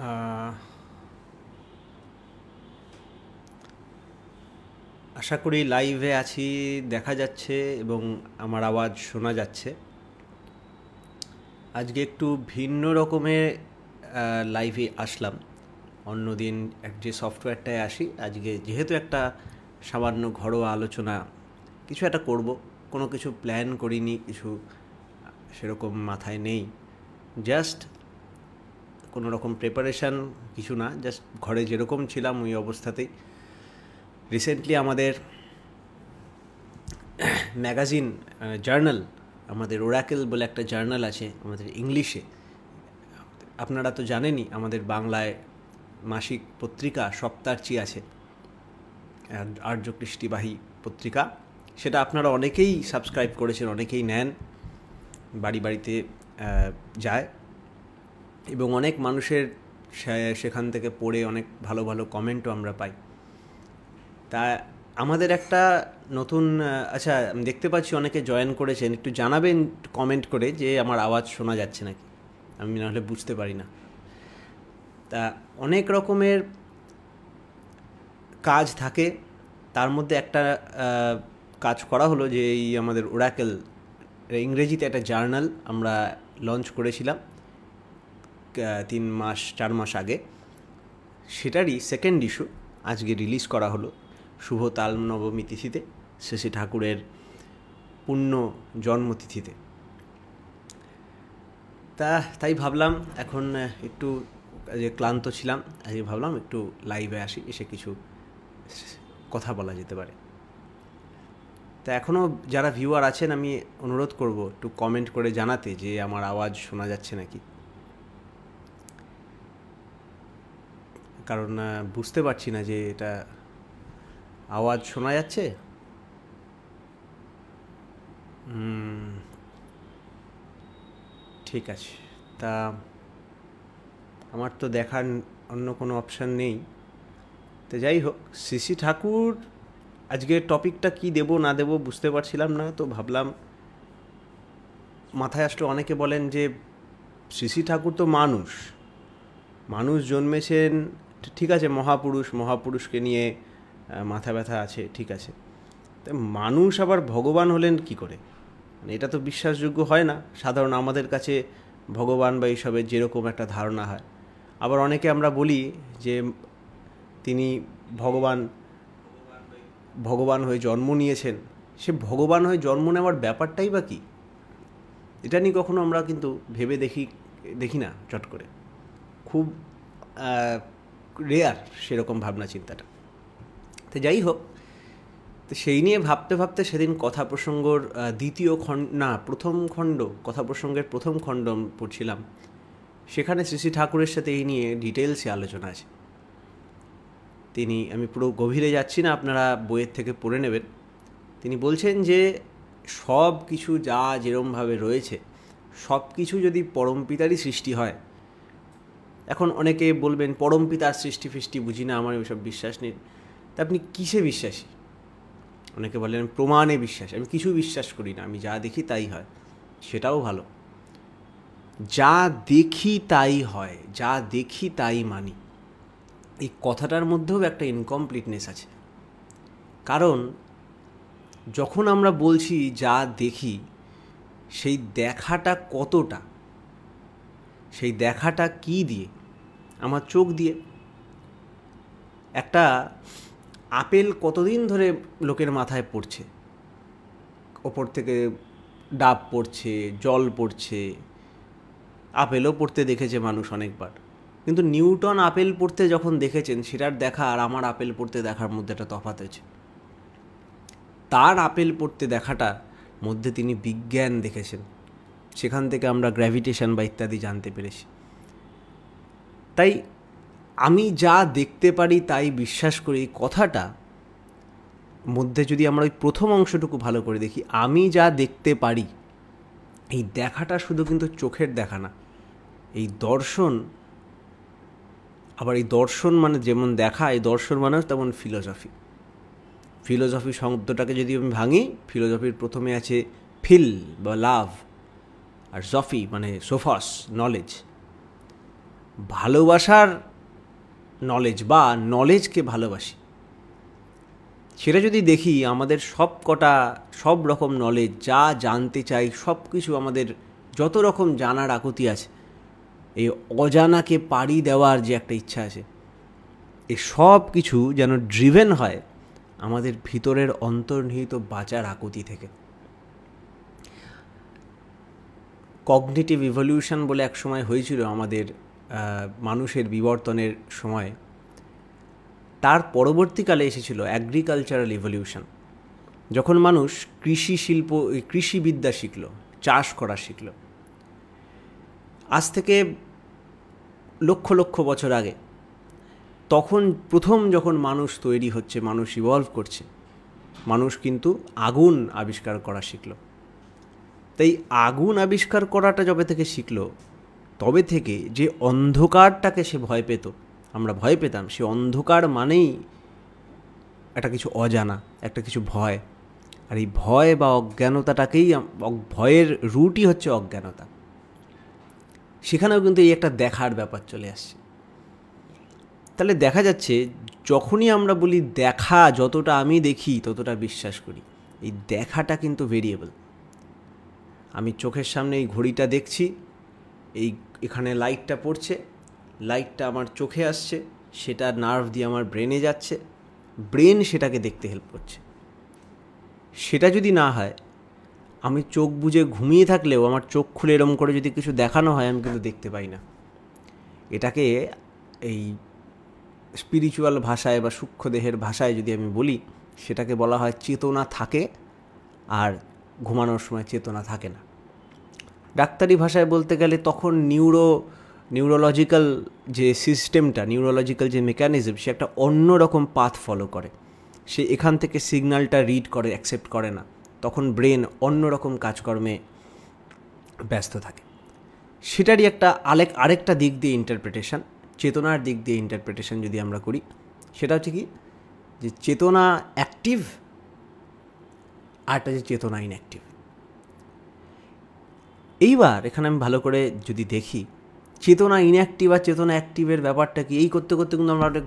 আহ, আশা করি লাইভে আছি, দেখা যাচ্ছে এবং আমার আওয়াজ শোনা যাচ্ছে। আজকে একটু ভিন্ন রকমের লাইভে আসলাম। অন্যদিন যে সফটওয়্যারটায় আসি, আজকে যেহেতু একটা সামান্য ঘরোয়া আলোচনা কিছু একটা করব, কোনো কিছু প্ল্যান করিনি, কিছু সেরকম মাথায় নেই, জাস্ট কোনো রকম প্রিপারেশান কিছু না, জাস্ট ঘরে যেরকম ছিলাম ওই অবস্থাতেই। রিসেন্টলি আমাদের ম্যাগাজিন, জার্নাল, আমাদের ওরাকেল বলে একটা জার্নাল আছে আমাদের ইংলিশে। আপনারা তো জানেনই আমাদের বাংলায় মাসিক পত্রিকা সপ্তাহচি আছে, আর্যকৃষ্টিবাহী পত্রিকা। সেটা আপনারা অনেকেই সাবস্ক্রাইব করেছেন, অনেকেই নেন, বাড়ি বাড়িতে যায় এবং অনেক মানুষের সেখান থেকে পড়ে অনেক ভালো ভালো কমেন্টও আমরা পাই। তা আমাদের একটা নতুন আচ্ছা, আমি দেখতে পাচ্ছি অনেকে জয়েন করেছেন, একটু জানাবেন কমেন্ট করে যে আমার আওয়াজ শোনা যাচ্ছে নাকি, আমি নাহলে বুঝতে পারি না। তা অনেক রকমের কাজ থাকে, তার মধ্যে একটা কাজ করা হলো যে এই আমাদের ওরাকেল ইংরেজিতে একটা জার্নাল আমরা লঞ্চ করেছিলাম 3-4 মাস আগে। সেটারই সেকেন্ড ইস্যু আজকে রিলিজ করা হলো শুভ তাল নবমী তিথিতে, শ্রী ঠাকুরের পুণ্য জন্মতিথিতে। তাই ভাবলাম এখন একটু যে ক্লান্ত ছিলাম, আজকে ভাবলাম একটু লাইভে আসি, এসে কিছু কথা বলা যেতে পারে। তা এখনও যারা ভিউয়ার আছেন আমি অনুরোধ করব একটু কমেন্ট করে জানাতে যে আমার আওয়াজ শোনা যাচ্ছে নাকি, কারণ বুঝতে পারছি না যে এটা আওয়াজ শোনা যাচ্ছে। ঠিক আছে, তা আমার তো দেখার অন্য কোনো অপশান নেই। তো যাই হোক, শ্রী ঠাকুর আজকের টপিকটা কি দেব না দেব বুঝতে পারছিলাম না, তো ভাবলাম মাথায় আসলে অনেকে বলেন যে শ্রী ঠাকুর তো মানুষ জন্মেছেন, ঠিক আছে, মহাপুরুষকে নিয়ে মাথা ব্যথা আছে, ঠিক আছে, তা মানুষ আবার ভগবান হলেন কি করে? মানে এটা তো বিশ্বাসযোগ্য হয় না সাধারণ আমাদের কাছে। ভগবান বা এইসবের যেরকম একটা ধারণা হয়, আবার অনেকে আমরা বলি যে তিনি ভগবান হয়ে জন্ম নিয়েছেন। সে ভগবান হয়ে জন্ম নেওয়ার ব্যাপারটাই বা কী, এটা নিয়ে কখনো আমরা কিন্তু ভেবে দেখি না চট করে, খুব রেয়ার সেরকম ভাবনা চিন্তাটা। তো যাই হোক, তো সেই নিয়ে ভাবতে ভাবতে সেদিন কথা প্রসঙ্গর প্রথম খণ্ড, কথা প্রসঙ্গের প্রথম খণ্ড পড়ছিলাম। সেখানে শ্রী ঠাকুরের সাথে এই নিয়ে ডিটেলসে আলোচনা আছে। আমি পুরো গভীরে যাচ্ছি না, আপনারা বইয়ের থেকে পড়ে নেবেন। তিনি বলছেন যে সব কিছু যা যেরমভাবে রয়েছে, সব কিছু যদি পরমপিতারই সৃষ্টি হয়, এখন অনেকে বলবেন পরমপিতার সৃষ্টি বুঝি না, আমার ওইসব বিশ্বাস নেই। তা আপনি কিসে বিশ্বাসী? অনেকে বলেন প্রমাণে বিশ্বাস। আমি কিছু বিশ্বাস করি না, আমি যা দেখি তাই হয়, সেটাও ভালো। যা দেখি তাই হয়, যা দেখি তাই মানি, এই কথাটার মধ্যেও একটা ইনকমপ্লিটনেস আছে। কারণ যখন আমরা বলছি যা দেখি, সেই দেখাটা কতটা, সেই দেখাটা কি দিয়ে? আমার চোখ দিয়ে। একটা আপেল কতদিন ধরে লোকের মাথায় পড়ছে, ওপর থেকে ডাব পড়ছে, জল পড়ছে, আপেলও পড়তে দেখেছে মানুষ অনেকবার, কিন্তু নিউটন আপেল পড়তে যখন দেখেছেন, সেটার দেখা আর আমার আপেল পড়তে দেখার মধ্যে একটা তফাৎ হয়েছে। তার আপেল পড়তে দেখাটার মধ্যে তিনি বিজ্ঞান দেখেছেন, সেখান থেকে আমরা গ্র্যাভিটেশন বা ইত্যাদি জানতে পেরেছি। তাই আমি যা দেখতে পারি তাই বিশ্বাস করি, কথাটা মধ্যে যদি আমরা ওই প্রথম অংশটুকু ভালো করে দেখি, আমি যা দেখতে পারি, এই দেখাটা শুধু কিন্তু চোখের দেখা না, এই দর্শন। আবার এই দর্শন মানে যেমন দেখা, এই দর্শন মানেও তেমন ফিলোসফি শব্দটাকে যদি আমি ভাঙি, ফিলোসফির প্রথমে আছে ফিল বা লাভ, আর জফি মানে সোফাস, নলেজ। ভালোবাসার নলেজ বা নলেজকে ভালোবাসি, সেটা যদি দেখি আমাদের সব রকম নলেজ যা জানতে চাই সব কিছু আমাদের যত রকম জানার আকুতি আছে, এই অজানাকে পাড়ি দেওয়ার যে একটা ইচ্ছা আছে, এই সব কিছু যেন ড্রিভেন হয় আমাদের ভিতরের অন্তর্নিহিত বাঁচার আকুতি থেকে। কগনিটিভ ইভলিউশন বলে এক সময় হয়েছিল আমাদের মানুষের বিবর্তনের সময়, তার পরবর্তীকালে এসেছিল অ্যাগ্রিকালচারাল ইভলিউশন, যখন মানুষ কৃষিবিদ্যা শিখল, চাষ করা শিখল। আজ থেকে লক্ষ লক্ষ বছর আগে তখন প্রথম যখন মানুষ তৈরি হচ্ছে, মানুষ ইভলভ করছে, মানুষ কিন্তু আগুন আবিষ্কার করা শিখল। তাই আগুন আবিষ্কার করাটা যবে থেকে শিখল, তবে থেকে যে অন্ধকারটাকে সে ভয় পেত, আমরা ভয় পেতাম, সে অন্ধকার মানেই একটা কিছু অজানা, একটা কিছু ভয়। আর এই ভয় বা অজ্ঞানতাটাকেই, ভয়ের রুটই হচ্ছে অজ্ঞানতা। সেখানেও কিন্তু এই একটা দেখার ব্যাপার চলে আসছে। তাহলে দেখা যাচ্ছে যখনই আমরা বলি দেখা, যতটা আমি দেখি ততটা বিশ্বাস করি, এই দেখাটা কিন্তু ভেরিয়েবল। আমি চোখের সামনে এই ঘড়িটা দেখছি, এখানে লাইটটা পড়ছে, লাইটটা আমার চোখে আসছে, সেটা নার্ভ দিয়ে আমার ব্রেনে যাচ্ছে, ব্রেন সেটাকে দেখতে হেল্প করছে। সেটা যদি না হয়, আমি চোখ বুজে ঘুমিয়ে থাকলেও আমার চোখ খুলে এরম করে যদি কিছু দেখানো হয়, আমি কিন্তু দেখতে পাই না। এটাকে এই স্পিরিচুয়াল ভাষায় বা সূক্ষ্ম দেহের ভাষায় যদি আমি বলি, সেটাকে বলা হয় চেতনা থাকে আর ঘুমানোর সময় চেতনা থাকে না। ডাক্তারি ভাষায় বলতে গেলে তখন নিউরোলজিক্যাল যে সিস্টেমটা, নিউরোলজিক্যাল যে মেকানিজম, সে একটা অন্যরকম পাথ ফলো করে। সে এখান থেকে সিগন্যালটা রিড করে, অ্যাকসেপ্ট করে না। তখন ব্রেন অন্যরকম কাজকর্মে ব্যস্ত থাকে। সেটারই একটা আরেকটা দিক দিয়ে ইন্টারপ্রিটেশন, চেতনার দিক দিয়ে ইন্টারপ্রিটেশন যদি আমরা করি, সেটা হচ্ছে কি, যে চেতনা অ্যাক্টিভ আরটা যে চেতনা ইনঅ্যাক্টিভ। এইবার এখানে আমি ভালো করে যদি দেখি চেতনা ইনঅ্যাক্টিভ আর চেতনা অ্যাক্টিভের ব্যাপারটা কি, এই করতে করতে কিন্তু আমরা একটা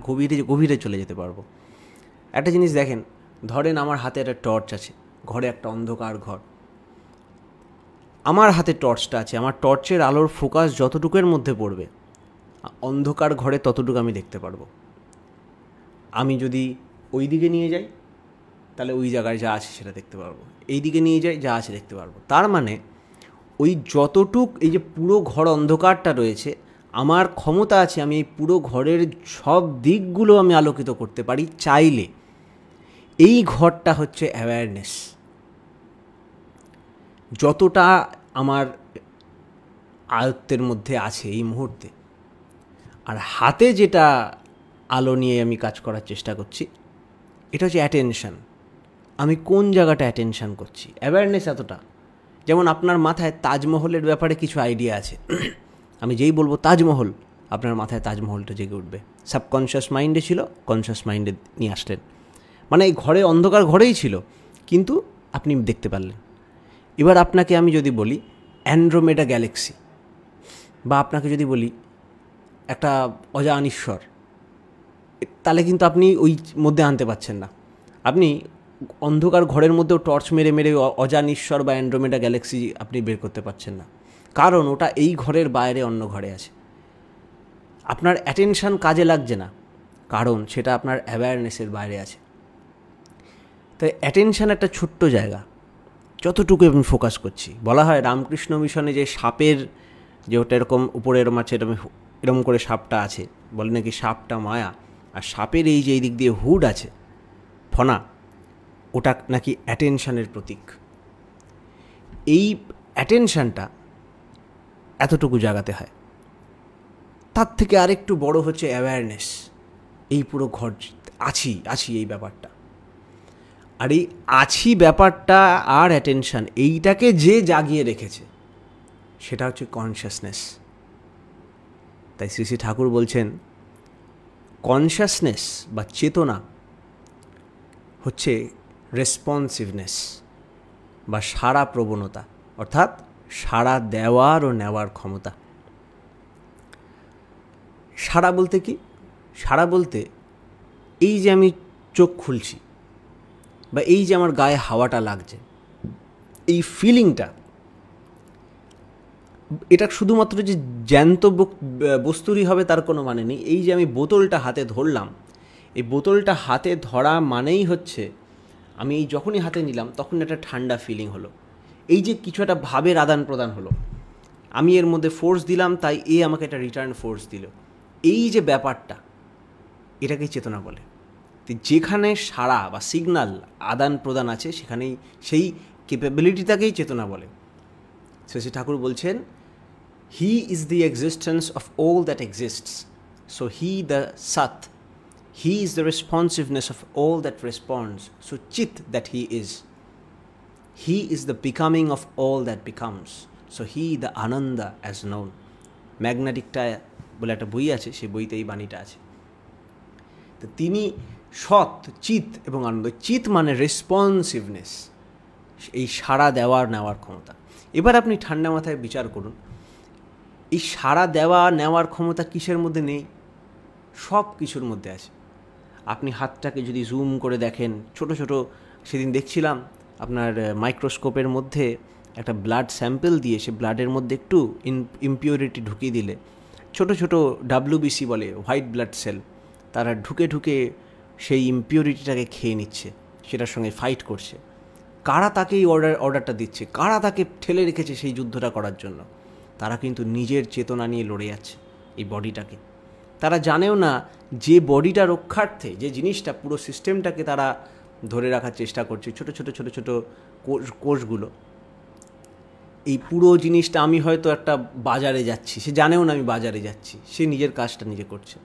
গভীরে চলে যেতে পারবো। একটা জিনিস দেখেন, ধরেন আমার হাতে একটা টর্চ আছে, ঘরে একটা অন্ধকার ঘর, আমার হাতে টর্চটা আছে, আমার টর্চের আলোর ফোকাস যতটুকুর মধ্যে পড়বে, অন্ধকার ঘরে ততটুকু আমি দেখতে পারবো। আমি যদি ওই দিকে নিয়ে যাই, তাহলে ওই জায়গায় যা আছে সেটা দেখতে পারবো, এই দিকে নিয়ে যাই, যা আছে দেখতে পারবো। তার মানে ওই যতটুক, এই যে পুরো ঘর অন্ধকারটা রয়েছে, আমার ক্ষমতা আছে আমি এই পুরো ঘরের সব দিকগুলো আমি আলোকিত করতে পারি চাইলে। এই ঘরটা হচ্ছে অ্যাওয়ারনেস। যতটা আমার আয়ত্তের মধ্যে আছে এই মুহূর্তে, আর হাতে যেটা আলো নিয়ে আমি কাজ করার চেষ্টা করছি, এটা হচ্ছে অ্যাটেনশন। আমি কোন জায়গাটা অ্যাটেনশন করছি, অ্যাওয়ারনেস এতটা। যেমন আপনার মাথায় তাজমহলের ব্যাপারে কিছু আইডিয়া আছে, আমি যেই বলবো তাজমহল, আপনার মাথায় তাজমহলটা জেগে উঠবে। সাবকনশিয়াস মাইন্ডে ছিল, কনশিয়াস মাইন্ডে নিয়ে আসলেন, মানে এই ঘরে অন্ধকার ঘরেই ছিল, কিন্তু আপনি দেখতে পারলেন। এবার আপনাকে আমি যদি বলি অ্যান্ড্রোমেডা গ্যালাক্সি, বা আপনাকে যদি বলি একটা অজান ঈশ্বর, তাহলে কিন্তু আপনি ওই মধ্যে আনতে পারছেন না। আপনি অন্ধকার ঘরের মধ্যেও টর্চ মেরে মেরে অজান ঈশ্বর বা অ্যান্ড্রোমেডা গ্যালাক্সি আপনি বের করতে পারছেন না, কারণ ওটা এই ঘরের বাইরে অন্য ঘরে আছে। আপনার অ্যাটেনশান কাজে লাগছে না, কারণ সেটা আপনার অ্যাওয়ারনেসের বাইরে আছে। তাই অ্যাটেনশান একটা ছোট্ট জায়গা, যতটুকু আমি ফোকাস করছি। বলা হয় রামকৃষ্ণ মিশনে যে সাপের, যে ওটা এরকম উপরে এরকম আছে, এরকম করে সাপটা আছে, বলে নাকি সাপটা মায়া, আর সাপের এই যে এই দিক দিয়ে হুড আছে, ফনা, ওটা নাকি অ্যাটেনশানের প্রতীক। এই অ্যাটেনশানটা এতটুকু জায়গাতে হয়। তার থেকে আরেকটু বড় হচ্ছে অ্যাওয়ারনেস। এই পুরো ঘর আছি এই ব্যাপারটা, আর এই আছি ব্যাপারটা আর অ্যাটেনশান, এইটাকে যে জাগিয়ে রেখেছে সেটা হচ্ছে কনশাসনেস। তাই শ্রী শ্রী ঠাকুর বলছেন কনশাসনেস বা চেতনা হচ্ছে রেসপন্সিভনেস বা সাড়া প্রবণতা, অর্থাৎ সাড়া দেওয়ার ও নেওয়ার ক্ষমতা। সাড়া বলতে কি? সাড়া বলতে এই যে আমি চোখ খুলছি বা এই যে আমার গায়ে হাওয়াটা লাগছে, এই ফিলিংটা, এটা শুধুমাত্র যে জ্যান্ত বস্তুরই হবে তার কোনো মানে নেই। এই যে আমি বোতলটা হাতে ধরলাম, এই বোতলটা হাতে ধরা মানেই হচ্ছে আমি এই যখনই হাতে নিলাম তখন একটা ঠান্ডা ফিলিং হলো। এই যে কিছু একটা ভাবের আদান প্রদান হলো, আমি এর মধ্যে ফোর্স দিলাম, তাই এ আমাকে একটা রিটার্ন ফোর্স দিল। এই যে ব্যাপারটা, এটাকেই চেতনা বলে। তো যেখানে সাড়া বা সিগন্যাল আদান প্রদান আছে, সেখানেই সেই ক্যাপাবিলিটিটাকেই চেতনা বলে। শ্রী ঠাকুর বলছেন, he is the existence of all that exists, so he the sat, he is the responsiveness of all that responds, so chit that he is, he is the becoming of all that becomes, so he the ananda as known. ম্যাগনেটিকটা বলে একটা বই আছে, সেই বইতে এই বাণীটা আছে। তো তিনি সৎ, চিত এবং আনন্দ। চিত মানে রেসপন্সিভনেস, এই সাড়া দেওয়ার নেওয়ার ক্ষমতা। এবার আপনি ঠান্ডা মাথায় বিচার করুন, এই সাড়া দেওয়া নেওয়ার ক্ষমতা কিসের মধ্যে নেই? সব কিছুর মধ্যে আছে। আপনি হাতটাকে যদি জুম করে দেখেন, ছোট ছোট, সেদিন দেখছিলাম আপনার মাইক্রোস্কোপের মধ্যে একটা ব্লাড স্যাম্পল দিয়ে সে ব্লাডের মধ্যে একটু ইমপিউরিটি ঢুকিয়ে দিলে ছোট ছোট WBC বলে, হোয়াইট ব্লাড সেল, তারা ঢুকে ঢুকে সেই ইমপিউরিটিটাকে খেয়ে নিচ্ছে, সেটার সঙ্গে ফাইট করছে। কারা তাকে এই অর্ডারটা দিচ্ছে? কারা তাকে ঠেলে রেখেছে সেই যুদ্ধটা করার জন্য? তারা কিন্তু নিজের চেতনা নিয়ে লড়ে যাচ্ছে এই বডিটাকে। তারা জানেও না যে বডিটা রক্ষার্থে, যে জিনিসটা, পুরো সিস্টেমটাকে তারা ধরে রাখার চেষ্টা করছে, ছোট ছোট ছোট ছোট কোষগুলো। এই পুরো জিনিসটা, আমি হয়তো একটা বাজারে যাচ্ছি, সে জানেও না আমি বাজারে যাচ্ছি, সে নিজের কাজটা নিজে করছে।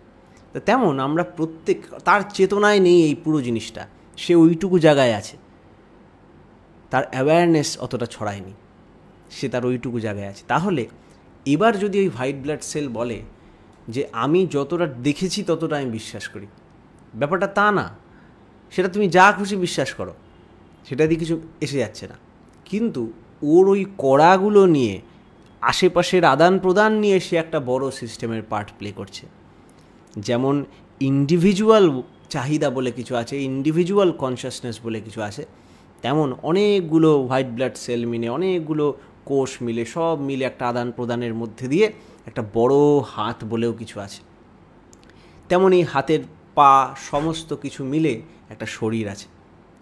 তো তেমন আমরা প্রত্যেক, তার চেতনায় নেই এই পুরো জিনিসটা, সে ওইটুকু জায়গায় আছে, তার অ্যাওয়ারনেস অতটা ছড়ায়নি, সে তার ওইটুকু জায়গায় আছে। তাহলে এবার যদি ওই হোয়াইট ব্লাড সেল বলে যে আমি যতটা দেখেছি ততটা আমি বিশ্বাস করি, ব্যাপারটা তা না। সেটা তুমি যা খুশি বিশ্বাস করো, সেটা দিয়ে কিছু এসে যাচ্ছে না। কিন্তু ওর ওই কড়াগুলো নিয়ে, আশেপাশের আদান প্রদান নিয়ে সে একটা বড় সিস্টেমের পার্ট প্লে করছে। যেমন ইন্ডিভিজুয়াল চাহিদা বলে কিছু আছে, ইন্ডিভিজুয়াল কনসিয়াসনেস বলে কিছু আছে, তেমন অনেকগুলো হোয়াইট ব্লাড সেল মিলে, অনেকগুলো কোষ মিলে, সব মিলে একটা আদান প্রদানের মধ্যে দিয়ে একটা বড় হাত বলেও কিছু আছে। তেমন এই হাতের পা সমস্ত কিছু মিলে একটা শরীর আছে,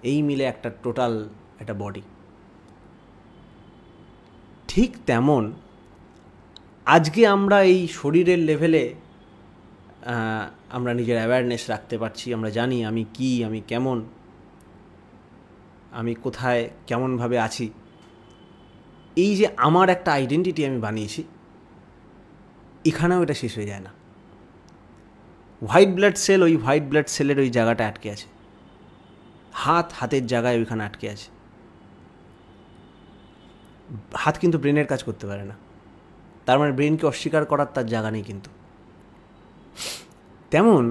এই মিলে একটা টোটাল একটা বডি। ঠিক তেমন আজকে আমরা এই শরীরের লেভেলে আমরা নিজের অ্যাওয়ারনেস রাখতে পারছি, আমরা জানি আমি কি, আমি কেমন, আমি কোথায় কেমনভাবে আছি। এই যে আমার একটা আইডেন্টিটি আমি বানিয়েছি, এখানেও এটা শেষ হয়ে যায় না। হোয়াইট ব্লাড সেল, ওই হোয়াইট ব্লাড সেলের ওই জায়গাটা আটকে আছে, হাতের জায়গায় ওইখানে আটকে আছে। হাত কিন্তু ব্রেনের কাজ করতে পারে না, তার মানে ব্রেনকে অস্বীকার করার তার জায়গা নেই। কিন্তু তেমন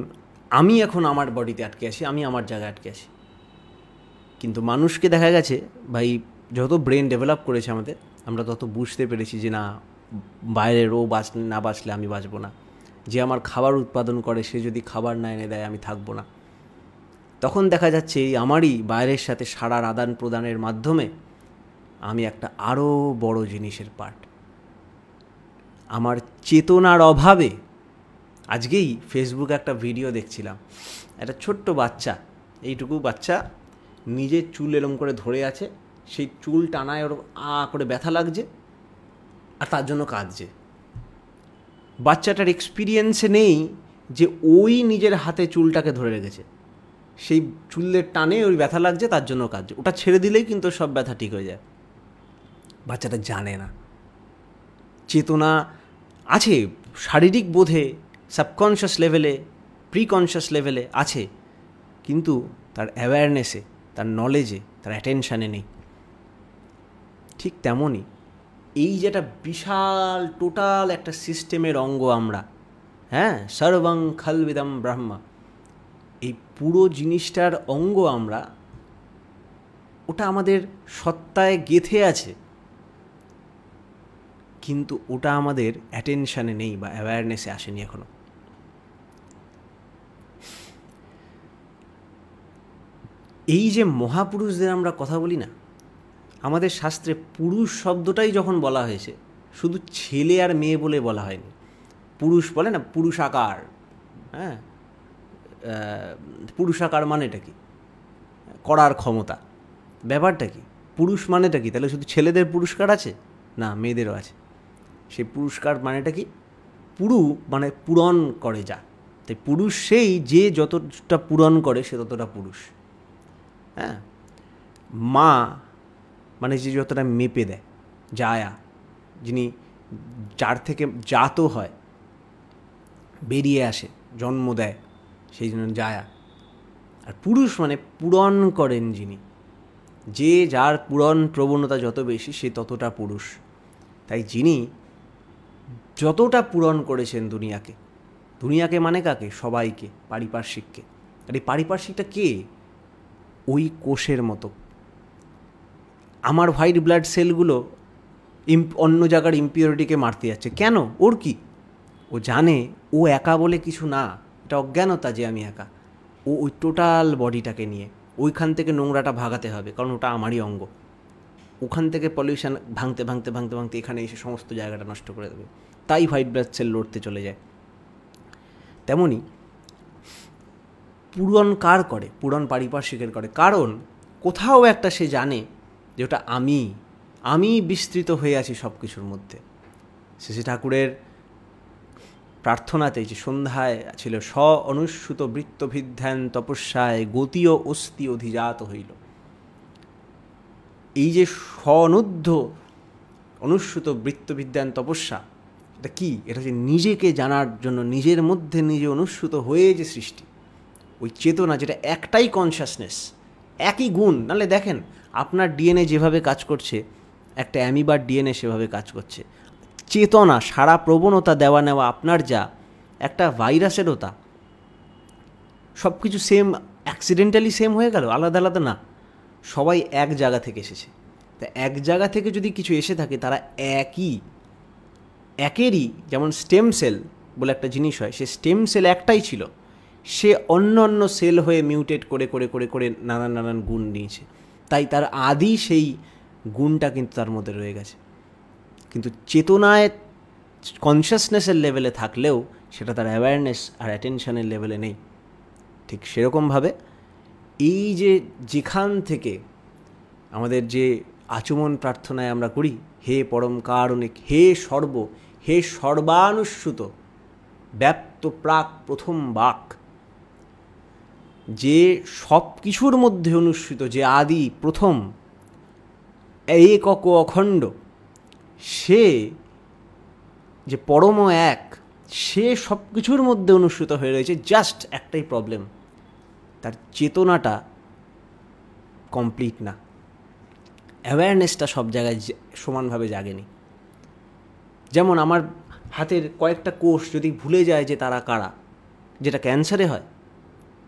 আমি এখন আমার বডিতে আটকে আছি, আমি আমার জায়গায় আটকে আছি। কিন্তু মানুষকে দেখা গেছে ভাই, যত ব্রেন ডেভেলপ করেছে আমাদের, আমরা তত বুঝতে পেরেছি যে না, বাইরের ও না বাঁচলে আমি বাঁচবো না। যে আমার খাবার উৎপাদন করে, সে যদি খাবার না এনে দেয় আমি থাকবো না। তখন দেখা যাচ্ছে এই আমারই বাইরের সাথে সাড়ার আদান প্রদানের মাধ্যমে আমি একটা আরও বড় জিনিসের পার্ট। আমার চেতনার অভাবে, আজকেই ফেসবুকে একটা ভিডিও দেখছিলাম, একটা ছোট্ট বাচ্চা, এইটুকু বাচ্চা নিজের চুল এরম করে ধরে আছে, সেই চুল টানায় ওর করে ব্যথা লাগছে আর তার জন্য কাঁদছে। বাচ্চাটার এক্সপিরিয়েন্সে নেই যে ওই নিজের হাতে চুলটাকে ধরে রেখেছে, সেই চুলের টানে ওই ব্যথা লাগছে, তার জন্য কাঁদছে। ওটা ছেড়ে দিলেই কিন্তু সব ব্যথা ঠিক হয়ে যায়। বাচ্চাটা জানে না চেতনা আছে, শারীরিক বোধে, সাবকনশিয়াস লেভেলে, প্রিকনশিয়াস লেভেলে আছে, কিন্তু তার অ্যাওয়ারনেসে, তার নলেজে, তার অ্যাটেনশানে নেই। ঠিক তেমনই এই যেটা বিশাল টোটাল একটা সিস্টেমের অঙ্গ আমরা, হ্যাঁ, সর্বং খলবিদম ব্রহ্মা, এই পুরো জিনিসটার অঙ্গ আমরা, ওটা আমাদের সত্তায় গেঁথে আছে, কিন্তু ওটা আমাদের অ্যাটেনশানে নেই বা অ্যাওয়ারনেসে আসেনি এখনো। এই যে মহাপুরুষদের আমরা কথা বলি না, আমাদের শাস্ত্রে পুরুষ শব্দটাই যখন বলা হয়েছে শুধু ছেলে আর মেয়ে বলে বলা হয়নি। পুরুষ বলে না পুরুষাকার, হ্যাঁ, পুরুষাকার মানেটা কি? করার ক্ষমতা। ব্যাপারটা কি? পুরুষ মানেটা কি? তাহলে শুধু ছেলেদের পুরস্কার আছে? না, মেয়েদেরও আছে। সেই পুরস্কার মানেটা কি? পুরু মানে পূরণ করে যা। তাই পুরুষ সেই যে যতটা পূরণ করে সে ততটা পুরুষ। হ্যাঁ, মা মানে যে যতটা মেপে দেয়, জায়া, যিনি যার থেকে জাত হয়, বেরিয়ে আসে, জন্ম দেয়, সেই জন্য জায়া। আর পুরুষ মানে পূরণ করেন যিনি, যে যার পূরণ প্রবণতা যত বেশি সে ততটা পুরুষ। তাই যিনি যতটা পূরণ করেছেন দুনিয়াকে, দুনিয়াকে মানে কাকে? সবাইকে, পারিপার্শ্বিককে। আর এই পারিপার্শ্বিকটা কে? ওই কোষের মতো। আমার হোয়াইট ব্লাড সেলগুলো অন্য জায়গার ইম্পিউরিটিকে মারতে যাচ্ছে, কেন? ওর কি? ও জানে ও একা বলে কিছু না, এটা অজ্ঞানতা যে আমি একা। ও ওই টোটাল বডিটাকে নিয়ে ওইখান থেকে নোংরাটা ভাগাতে হবে, কারণ ওটা আমারই অঙ্গ। ওখান থেকে পলিউশন ভাঙতে ভাঙতে ভাঙতে ভাঙতে এখানে এসে সমস্ত জায়গাটা নষ্ট করে দেবে। তাই হোয়াইট ব্লাড সেল লড়তে চলে যায়। তেমনই পূরণ কার করে? পূরণ পারিপার্শ্বিকের করে। কারণ কোথাও একটা সে জানে যে ওটা আমি বিস্তৃত হয়ে আছি সব কিছুর মধ্যে। শ্রী ঠাকুরের প্রার্থনাতে যে সন্ধ্যায় ছিল, স অনুস্যুত বৃত্তভিধ্যান তপস্যায় গতীয় অস্থি অধিজাত হইল। এই যে স্বনুদ্ধ অনুস্যুত বৃত্তবিদ্যান তপস্যা, এটা কি? এটা হচ্ছে নিজেকে জানার জন্য নিজের মধ্যে নিজে অনুস্যুত হয়ে যে সৃষ্টি, ওই চেতনা, যেটা একটাই কনসাসনেস, একই গুণ। নাহলে দেখেন আপনার ডিএনএ যেভাবে কাজ করছে, একটা অ্যামিবার ডিএনএ সেভাবে কাজ করছে। চেতনা, সারা প্রবণতা দেওয়া নেওয়া আপনার যা, একটা ভাইরাসেরও তা। সব কিছু সেম, অ্যাক্সিডেন্টালি সেম হয়ে গেল, আলাদা আলাদা না। সবাই এক জায়গা থেকে এসেছে। তা এক জায়গা থেকে যদি কিছু এসে থাকে, তারা একেরই, যেমন স্টেম সেল বলে একটা জিনিস হয়, সে স্টেম সেল একটাই ছিল, সে অন্য অন্য সেল হয়ে মিউটেট করে করে করে করে নানান নানান গুণ নিয়েছে। তাই তার আদি সেই গুণটা কিন্তু তার মধ্যে রয়ে গেছে। কিন্তু চেতনায়, কনসিয়াসনেসের লেভেলে থাকলেও সেটা তার অ্যাওয়ারনেস আর অ্যাটেনশনের লেভেলে নেই। ঠিক সেরকমভাবে এই যে যেখান থেকে আমাদের যে আচমন প্রার্থনায় আমরা করি, হে পরম কারণিক, হে সর্বানুস্যুত ব্যাপ্ত প্রাক প্রথম বাক, যে সব কিছুর মধ্যে অনুস্যুত, যে আদি প্রথম একক অখণ্ড, সে যে পরম এক, সে সব কিছুর মধ্যে অনুস্যুত হয়ে রয়েছে। জাস্ট একটাই প্রবলেম, তার চেতনাটা কমপ্লিট না, অ্যাওয়ারনেসটা সব জায়গায় সমানভাবে জাগেনি। যেমন আমার হাতের কয়েকটা কোষ যদি ভুলে যায় যে তারা কারা, যেটা ক্যান্সারে হয়,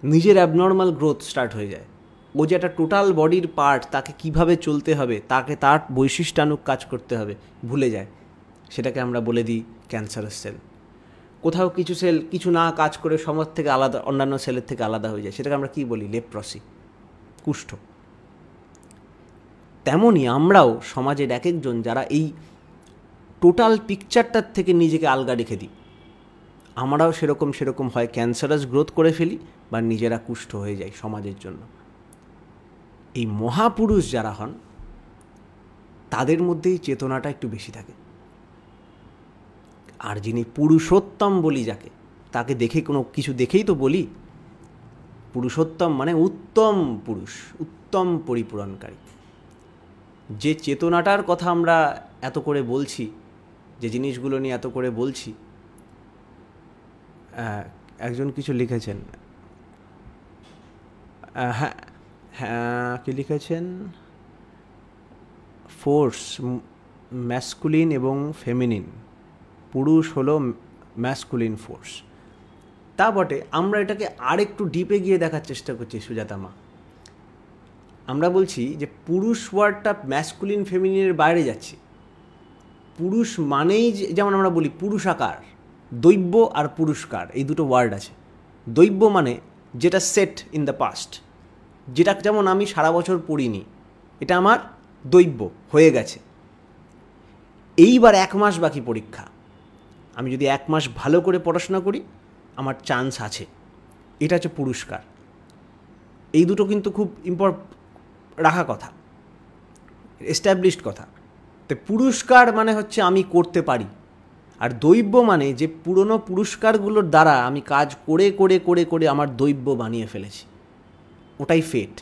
নিজের অ্যাবনর্মাল গ্রোথ স্টার্ট হয়ে যায়। ও যে একটা টোটাল বডির পার্ট, তাকে কিভাবে চলতে হবে, তাকে তার বৈশিষ্ট্যানুক কাজ করতে হবে, ভুলে যায়। সেটাকে আমরা বলে দিই ক্যান্সারাস সেল। কোথাও কিছু সেল কিছু না কাজ করে সমাজ থেকে আলাদা, অন্যান্য সেলের থেকে আলাদা হয়ে যায়, সেটাকে আমরা কী বলি? লেপ্রসি, কুষ্ঠ। তেমনই আমরাও সমাজের এক একজন যারা এই টোটাল পিকচারটার থেকে নিজেকে আলগা রেখে দিই, আমরাও সেরকম হয় ক্যান্সারাস গ্রোথ করে ফেলি বা নিজেরা কুষ্ঠ হয়ে যাই সমাজের জন্য। এই মহাপুরুষ যারা হন, তাদের মধ্যেই চেতনাটা একটু বেশি থাকে। আর যিনি পুরুষোত্তম বলি যাকে, তাকে দেখে কোনো কিছু দেখেই তো বলি পুরুষোত্তম, মানে উত্তম পুরুষ, উত্তম পরিপূরণকারী। যে চেতনাটার কথা আমরা এত করে বলছি, যে জিনিসগুলো নিয়ে এত করে বলছি, একজন কিছু লিখেছেন, হ্যাঁ কি লিখেছেন, ফোর্স ম্যাসকুলিন এবং ফেমিনিন, পুরুষ হলো ম্যাসকুলিন ফোর্স। তা বটে, আমরা এটাকে আরেকটু ডিপে গিয়ে দেখার চেষ্টা করছি সুজাতা মা। আমরা বলছি যে পুরুষ ওয়ার্ডটা ম্যাসকুলিন ফেমিনিনের বাইরে যাচ্ছে। পুরুষ মানেই, যেমন আমরা বলি পুরুষাকার, দৈব্য আর পুরস্কার, এই দুটো ওয়ার্ড আছে। দৈব্য মানে যেটা সেট ইন দ্য পাস্ট, যেটা যেমন আমি সারা বছর পড়িনি, এটা আমার দৈব্য হয়ে গেছে। এইবার 1 মাস বাকি পরীক্ষা, আমি যদি 1 মাস ভালো করে পড়াশোনা করি আমার চান্স আছে, এটা হচ্ছে পুরস্কার। এই দুটো কিন্তু খুব রাখা কথা, এস্টাবলিশড কথা। তো পুরস্কার মানে হচ্ছে আমি করতে পারি, আর দৈব্য মানে যে পুরনো পুরস্কারগুলোর দ্বারা আমি কাজ করে করে করে করে আমার দৈব্য বানিয়ে ফেলেছি, ওটাই ফেট।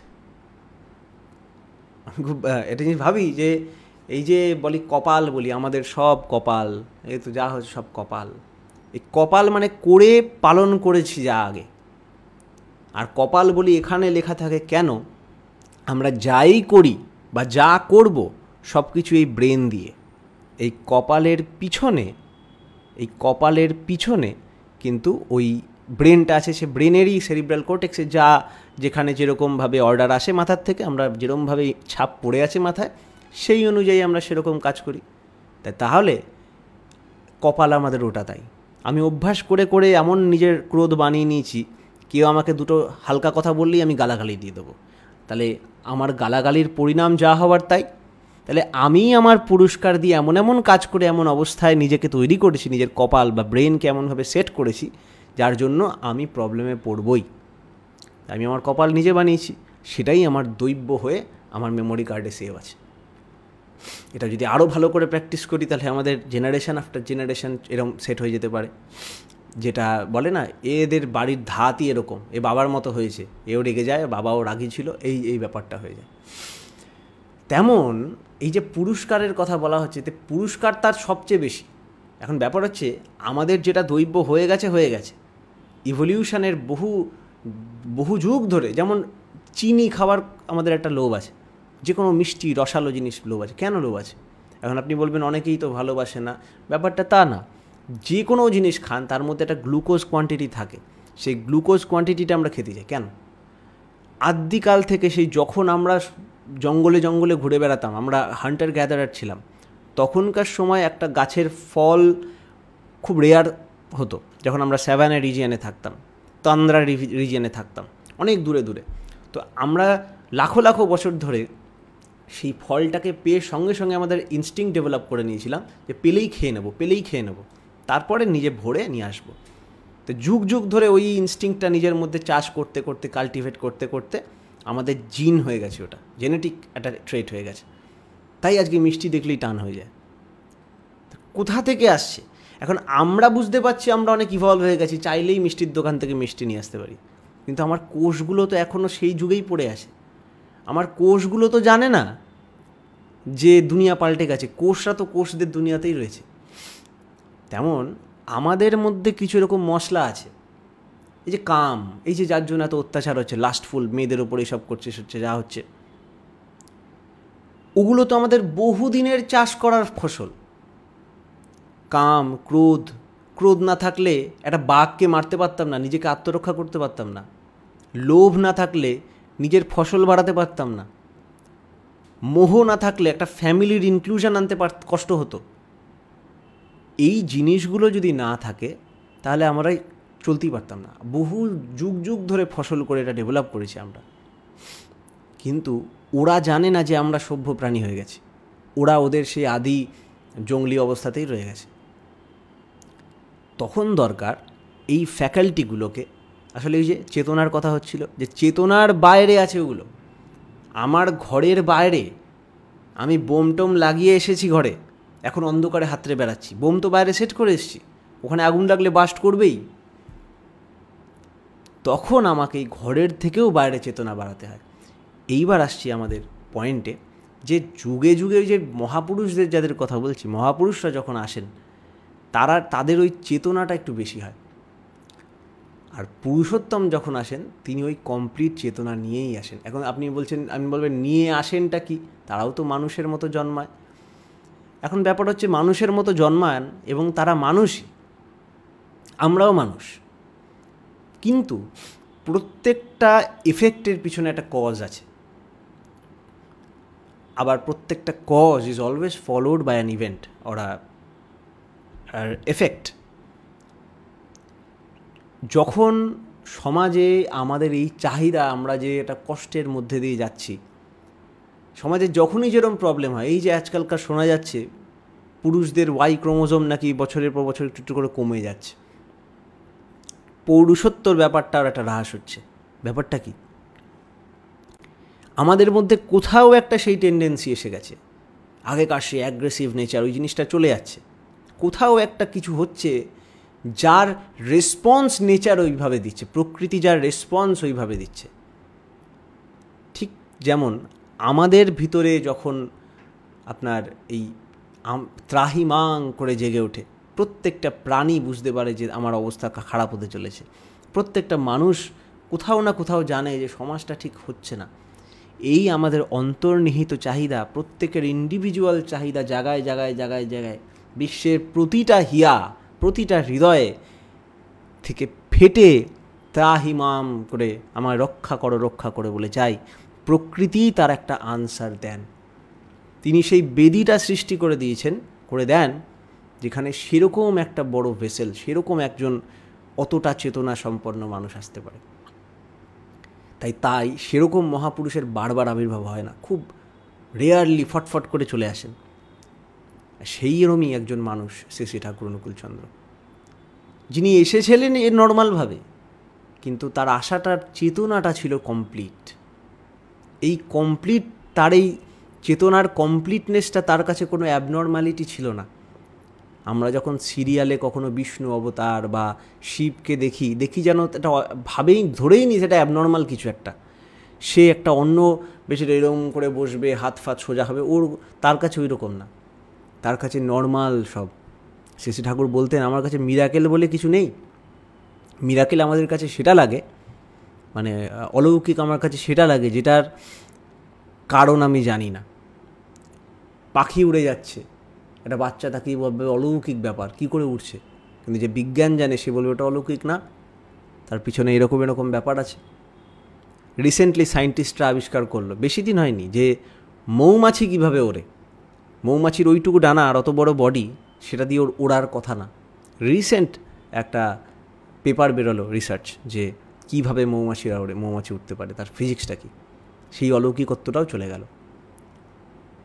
আমি খুব এটা জিনিস ভাবি যে এই যে বলি কপাল, বলি আমাদের সব কপাল, এই তো যা হচ্ছে সব কপাল। এই কপাল মানে করে পালন করেছি যা আগে। আর কপাল বলি এখানে লেখা থাকে কেন, আমরা যাই করি বা যা করব সব কিছু এই ব্রেন দিয়ে। এই কপালের পিছনে কিন্তু ওই ব্রেনটা আছে, সে ব্রেনেরই সেরিব্রাল কর্টেক্সে যা যেখানে যেরকমভাবে অর্ডার আসে মাথার থেকে, আমরা যেরকমভাবে ছাপ পড়ে আছে মাথায়, সেই অনুযায়ী আমরা সেরকম কাজ করি। তাহলে কপাল আমাদের ওটা। তাই আমি অভ্যাস করে করে এমন নিজের ক্রোধ বানিয়ে নিয়েছি, কেউ আমাকে দুটো হালকা কথা বললেই আমি গালাগালি দিয়ে দেবো। তাহলে আমার গালাগালির পরিণাম যা হওয়ার তাই। তাহলে আমি আমার পুরস্কার দিয়ে এমন এমন কাজ করে এমন অবস্থায় নিজেকে তৈরি করেছি, নিজের কপাল বা ব্রেনকে এমনভাবে সেট করেছি যার জন্য আমি প্রবলেমে পড়বই। আমি আমার কপাল নিজে বানিয়েছি, সেটাই আমার দৈব্য হয়ে আমার মেমোরি কার্ডে সেভ আছে। এটা যদি আরও ভালো করে প্র্যাকটিস করি তাহলে আমাদের জেনারেশন আফটার জেনারেশন এরকম সেট হয়ে যেতে পারে। যেটা বলে না, এদের বাড়ির ধাতই এরকম, এ বাবার মতো হয়েছে, এও রেগে যায়, বাবাও রাগী ছিল, এই ব্যাপারটা হয়ে যায়। তেমন এই যে পুরস্কারের কথা বলা হচ্ছে, তো পুরস্কার তার সবচেয়ে বেশি। এখন ব্যাপার হচ্ছে আমাদের যেটা দৈব্য হয়ে গেছে ইভলিউশনের বহু যুগ ধরে। যেমন চিনি খাওয়ার আমাদের একটা লোভ আছে, যে কোনো মিষ্টি রসালো জিনিস লোভ আছে। কেন লোভ আছে? এখন আপনি বলবেন অনেকেই তো ভালোবাসে না, ব্যাপারটা তা না। যে কোনো জিনিস খান তার মধ্যে একটা গ্লুকোজ কোয়ান্টিটি থাকে, সেই গ্লুকোজ কোয়ান্টিটিটা আমরা খেতে চাই। কেন? আদ্যিকাল থেকে, সেই যখন আমরা জঙ্গলে জঙ্গলে ঘুরে বেড়াতাম, আমরা হান্টার গ্যাদারার ছিলাম, তখনকার সময় একটা গাছের ফল খুব রেয়ার হতো। যখন আমরা স্যাভানা রিজিয়নে থাকতাম, তন্দ্রা রিজিয়নে থাকতাম, অনেক দূরে দূরে, তো আমরা লাখো লাখো বছর ধরে সেই ফলটাকে পেয়ে সঙ্গে সঙ্গে আমাদের ইনস্টিংক্ট ডেভেলপ করে নিয়েছিলাম যে পেলেই খেয়ে নেব, তারপরে নিজে ভরে নিয়ে আসবো। তো যুগ যুগ ধরে ওই ইনস্টিংক্টটা নিজের মধ্যে চাষ করতে করতে, কাল্টিভেট করতে করতে আমাদের জিন হয়ে গেছে, ওটা জেনেটিক একটা ট্রেট হয়ে গেছে। তাই আজকে মিষ্টি দেখলেই টান হয়ে যায়। কোথা থেকে আসছে? এখন আমরা বুঝতে পারছি আমরা অনেক ইভলভ হয়ে গেছি, চাইলেই মিষ্টির দোকান থেকে মিষ্টি নিয়ে আসতে পারি, কিন্তু আমার কোষগুলো তো এখনও সেই যুগেই পড়ে আছে। আমার কোষগুলো তো জানে না যে দুনিয়া পাল্টে গেছে, কোষরা তো কোষদের দুনিয়াতেই রয়েছে। তেমন আমাদের মধ্যে কিছু এরকম মশলা আছে, এই যে কাম, এই যে যার জন্য এত অত্যাচার হচ্ছে, লাস্টফুল, মেয়েদের ওপরে সব করছে যা হচ্ছে, ওগুলো তো আমাদের বহুদিনের চাষ করার ফসল। কাম, ক্রোধ না থাকলে একটা বাঘকে মারতে পারতাম না, নিজেকে আত্মরক্ষা করতে পারতাম না। লোভ না থাকলে নিজের ফসল বাড়াতে পারতাম না। মোহ না থাকলে একটা ফ্যামিলির ইনক্লুশন আনতে কষ্ট হতো। এই জিনিসগুলো যদি না থাকে তাহলে আমরা চলতেই পারতাম না। বহু যুগ যুগ ধরে ফসল করে এটা ডেভেলপ করেছি আমরা, কিন্তু ওরা জানে না যে আমরা সভ্য প্রাণী হয়ে গেছি। ওরা ওদের সেই আদি জঙ্গলি অবস্থাতেই রয়ে গেছে। তখন দরকার এই ফ্যাকাল্টিগুলোকে, আসলে এই যে চেতনার কথা হচ্ছিল, যে চেতনার বাইরে আছে ওগুলো। আমার ঘরের বাইরে আমি বোম টোম লাগিয়ে এসেছি ঘরে, এখন অন্ধকারে হাতড়ে বেড়াচ্ছি, বোম তো বাইরে সেট করে এসেছি, ওখানে আগুন লাগলে বাস্ট করবেই। তখন আমাকে এই ঘরের থেকেও বাইরে চেতনা বাড়াতে হয়। এইবার আসছি আমাদের পয়েন্টে, যে যুগে যুগে যে মহাপুরুষদের যাদের কথা বলছি, মহাপুরুষরা যখন আসেন তাদের ওই চেতনাটা একটু বেশি হয়। আর পুরুষোত্তম যখন আসেন তিনি ওই কমপ্লিট চেতনা নিয়েই আসেন। এখন আপনি বলবেন নিয়ে আসেনটা কি? তারাও তো মানুষের মতো জন্মায়। এখন ব্যাপার হচ্ছে মানুষের মতো জন্মান এবং তারা মানুষই, আমরাও মানুষ, কিন্তু প্রত্যেকটা এফেক্টের পিছনে একটা কজ আছে। আবার প্রত্যেকটা cause is always followed by an event or effect. যখন সমাজে আমাদের এই চাহিদা, আমরা যে একটা কষ্টের মধ্যে দিয়ে যাচ্ছি, সমাজে যখনই যেরকম প্রবলেম হয়, এই যে আজকালকার শোনা যাচ্ছে পুরুষদের ওয়াই ক্রোমোজোম নাকি বছরের পর বছর একটু একটু করে কমে যাচ্ছে, পৌরুষত্বর ব্যাপারটার একটা হ্রাস হচ্ছে। ব্যাপারটা কি? আমাদের মধ্যে কোথাও একটা সেই টেন্ডেন্সি এসে গেছে, আগেকার সেই অ্যাগ্রেসিভ নেচার, ওই জিনিসটা চলে যাচ্ছে। কোথাও একটা কিছু হচ্ছে যার রেসপন্স নেচার ওইভাবে দিচ্ছে, প্রকৃতি যার রেসপন্স ওইভাবে দিচ্ছে। ঠিক যেমন আমাদের ভিতরে যখন আপনার এই ত্রাহিমাং করে জেগে ওঠে, প্রত্যেকটা প্রাণী বুঝতে পারে যে আমার অবস্থা খারাপ হতে চলেছে, প্রত্যেকটা মানুষ কোথাও না কোথাও জানে যে সমাজটা ঠিক হচ্ছে না। এই আমাদের অন্তর্নিহিত চাহিদা, প্রত্যেকের ইন্ডিভিজুয়াল চাহিদা জায়গায় জায়গায় জায়গায় জায়গায় বিশ্বের প্রতিটা হিয়া, প্রতিটা হৃদয়ে থেকে ফেটে ত্রাহিমাম করে আমায় রক্ষা করো বলে চাই। প্রকৃতিই তার একটা আনসার দেন। তিনি সেই বেদিটা সৃষ্টি করে দেন যেখানে সেরকম একটা বড় ভেসেল, সেরকম একজন অতটা চেতনা সম্পন্ন মানুষ আসতে পারে। তাই সেরকম মহাপুরুষের বারবার আবির্ভাব হয় না, খুব রেয়ারলি ফটফট করে চলে আসেন। সেই রকমই একজন মানুষ শ্রী শ্রী ঠাকুর অনুকূলচন্দ্র, যিনি এসেছিলেন এর নর্মালভাবে, কিন্তু তার আশাটার চেতনাটা ছিল কমপ্লিট। এই কমপ্লিট, তার এই চেতনার কমপ্লিটনেসটা তার কাছে কোনো অ্যাবনর্মালিটি ছিল না। আমরা যখন সিরিয়ালে কখনো বিষ্ণু অবতার বা শিবকে দেখি যেন এটা ধরেই নি সেটা অ্যাবনর্মাল কিছু একটা, সে একটা অন্য বেশি এরকম করে বসবে, হাত ফাত সোজা হবে, তার কাছে ওই রকম না, তার কাছে নর্মাল সব। শ্রী শ্রী ঠাকুর বলতেন, আমার কাছে মিরাকেল বলে কিছু নেই। মিরাকেল আমাদের কাছে সেটা লাগে, মানে অলৌকিক আমার কাছে সেটা লাগে যেটার কারণ আমি জানি না। পাখি উড়ে যাচ্ছে, একটা বাচ্চা তাকেই বলবে অলৌকিক ব্যাপার, কি করে উঠছে, কিন্তু যে বিজ্ঞান জানে সে বলবে ওটা অলৌকিক না, তার পিছনে এরকম ব্যাপার আছে। রিসেন্টলি সায়েন্টিস্টরা আবিষ্কার করলো, বেশি দিন হয়নি, যে মৌমাছি কীভাবে ওড়ে। মৌমাছির ওইটুকু ডানা আর অত বড় বডি, সেটা দিয়ে ওড়ার কথা না। রিসেন্ট একটা পেপার বেরোলো রিসার্চ, যে কীভাবে মৌমাছিরা ওড়ে, মৌমাছি উঠতে পারে, তার ফিজিক্সটা কী। সেই অলৌকিকত্বটাও চলে গেল।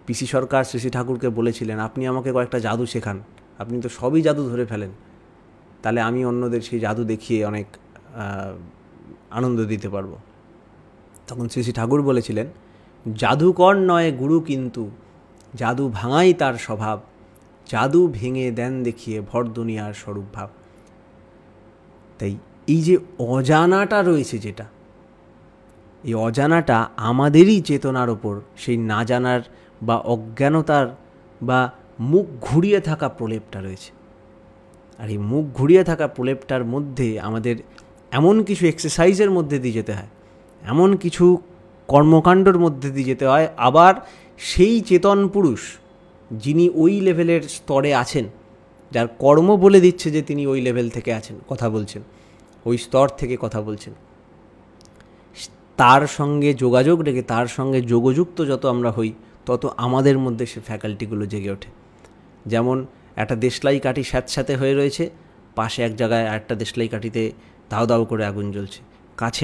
পিসি সরকার শ্রী শ্রী ঠাকুরকে বলেছিলেন, আপনি আমাকে কয়েকটা জাদু শেখান, আপনি তো সবই জাদু ধরে ফেলেন, তাহলে আমি অন্যদের সেই জাদু দেখিয়ে অনেক আনন্দ দিতে পারবো। তখন শ্রী শ্রী ঠাকুর বলেছিলেন, জাদুকর নয় গুরু, কিন্তু জাদু ভাঙাই তার স্বভাব, জাদু ভেঙে দেন দেখিয়ে ভর দুনিয়ার স্বরূপ ভাব। তাই এই যে অজানাটা রয়েছে, যেটা এই অজানাটা আমাদেরই চেতনার ওপর সেই না জানার বা অজ্ঞানতার বা মুখ ঘুরিয়ে থাকা প্রলেপটা রয়েছে। আর এই মুখ ঘুরিয়ে থাকা প্রলেপটার মধ্যে আমাদের এমন কিছু এক্সারসাইজের মধ্যে দিয়ে যেতে হয়, এমন কিছু কর্মকাণ্ডর মধ্যে দিয়ে যেতে হয়, আবার সেই চেতন পুরুষ যিনি ওই লেভেলের স্তরে আছেন, যার কর্ম বলে দিচ্ছে যে তিনি ওই লেভেল থেকে আছেন, কথা বলছেন, ওই স্তর থেকে কথা বলছেন, তার সঙ্গে যোগাযোগ রেখে, তার সঙ্গে যোগযুক্ত যত আমরা হই, তত আমাদের মধ্যে সে ফ্যাকাল্টিগুলো জেগে ওঠে। যেমন একটা দেশলাই কাঠি স্যাঁতস্যাঁতে হয়ে রয়েছে, পাশে এক জায়গায় আরেকটা দেশলাই কাঠিতে দাউ দাউ করে আগুন জ্বলছে, কাছে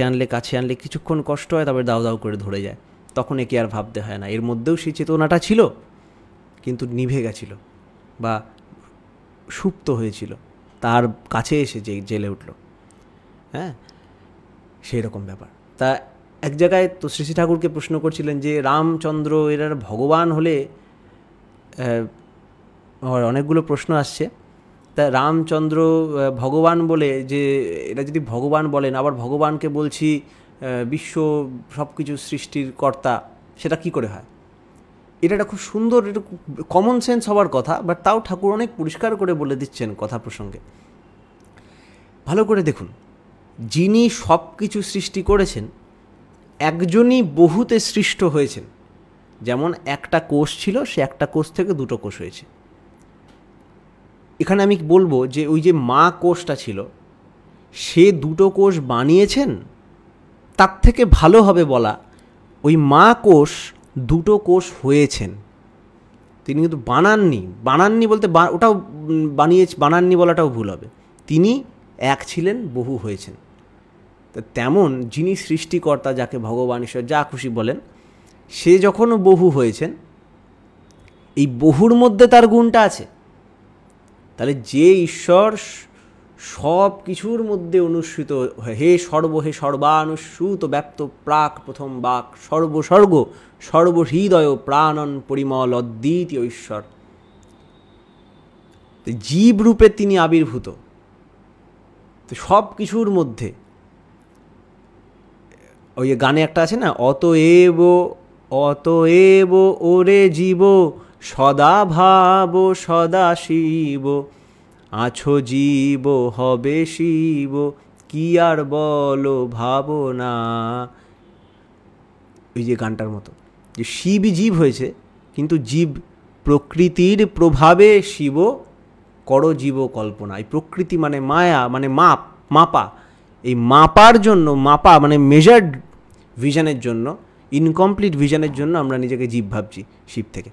আনলে কিছুক্ষণ কষ্ট হয়, তারপরে দাউ দাউ করে ধরে যায়, তখন একে আর ভাবতে হয় না। এর মধ্যেও সেই চেতনাটা ছিল, কিন্তু নিভে গেছিল বা সুপ্ত হয়েছিল, তার কাছে এসে জেলে উঠল। হ্যাঁ, সেই রকম ব্যাপার। তা এক জায়গায় তো শ্রী শ্রী ঠাকুরকে প্রশ্ন করছিলেন যে রামচন্দ্র এরা ভগবান হলে, অনেকগুলো প্রশ্ন আসছে, তা রামচন্দ্র ভগবান বলে যে এরা যদি ভগবান বলেন, আবার ভগবানকে বলছি বিশ্ব সব কিছু সৃষ্টির কর্তা, সেটা কি করে হয়? এটা একটা খুব সুন্দর, এটা কমন সেন্স হওয়ার কথা, বাট তাও ঠাকুর অনেক পরিষ্কার করে বলে দিচ্ছেন কথা প্রসঙ্গে। ভালো করে দেখুন, যিনি সব কিছু সৃষ্টি করেছেন, একজনই বহুতে সৃষ্ট হয়েছেন। যেমন একটা কোষ ছিল, সে একটা কোষ থেকে দুটো কোষ হয়েছে। এখানে আমি বলবো যে ওই যে মা কোষটা ছিল, সে দুটো কোষ বানিয়েছেন, তার থেকে ভালো হবে বলা ওই মা কোষ দুটো কোষ হয়েছেন। তিনি কিন্তু বানাননি বলতে ওটাও বানাননি বলাটাও ভুল হবে, তিনি এক ছিলেন, বহু হয়েছেন। তো তেমন যিনি সৃষ্টিকর্তা, যাকে ভগবান ঈশ্বর যা খুশি বলেন, সে যখন বহু হয়েছেন, এই বহুর মধ্যে তার গুণটা আছে। তাহলে যে ঈশ্বর সব কিছুর মধ্যে অনুসৃত, হে সর্বানুস্যূত ব্যাপ্ত প্রাক প্রথম বাক সর্বসর্গ সর্বহৃদয় প্রাণন পরিমল অদ্বিতীয় ঈশ্বর, জীব রূপে তিনি আবির্ভূত। তো সব কিছুর মধ্যে ওই গানে একটা আছে না, অতএব ওরে জীব সদা ভাব সদা শিব, আছো জীব হবে শিব, কি আর বলো ভাবনা। ওই যে গানটার মতো, যে শিব জীব হয়েছে, কিন্তু জীব প্রকৃতির প্রভাবে শিব কর জীব কল্পনা। এই প্রকৃতি মানে মায়া, মানে মাপা, এই মাপার জন্য, মাপা মানে মেজার্ড ভিশনের জন্য, ইনকমপ্লিট ভিশনের জন্য আমরা নিজেকে জীব ভাবছি শিব থেকে।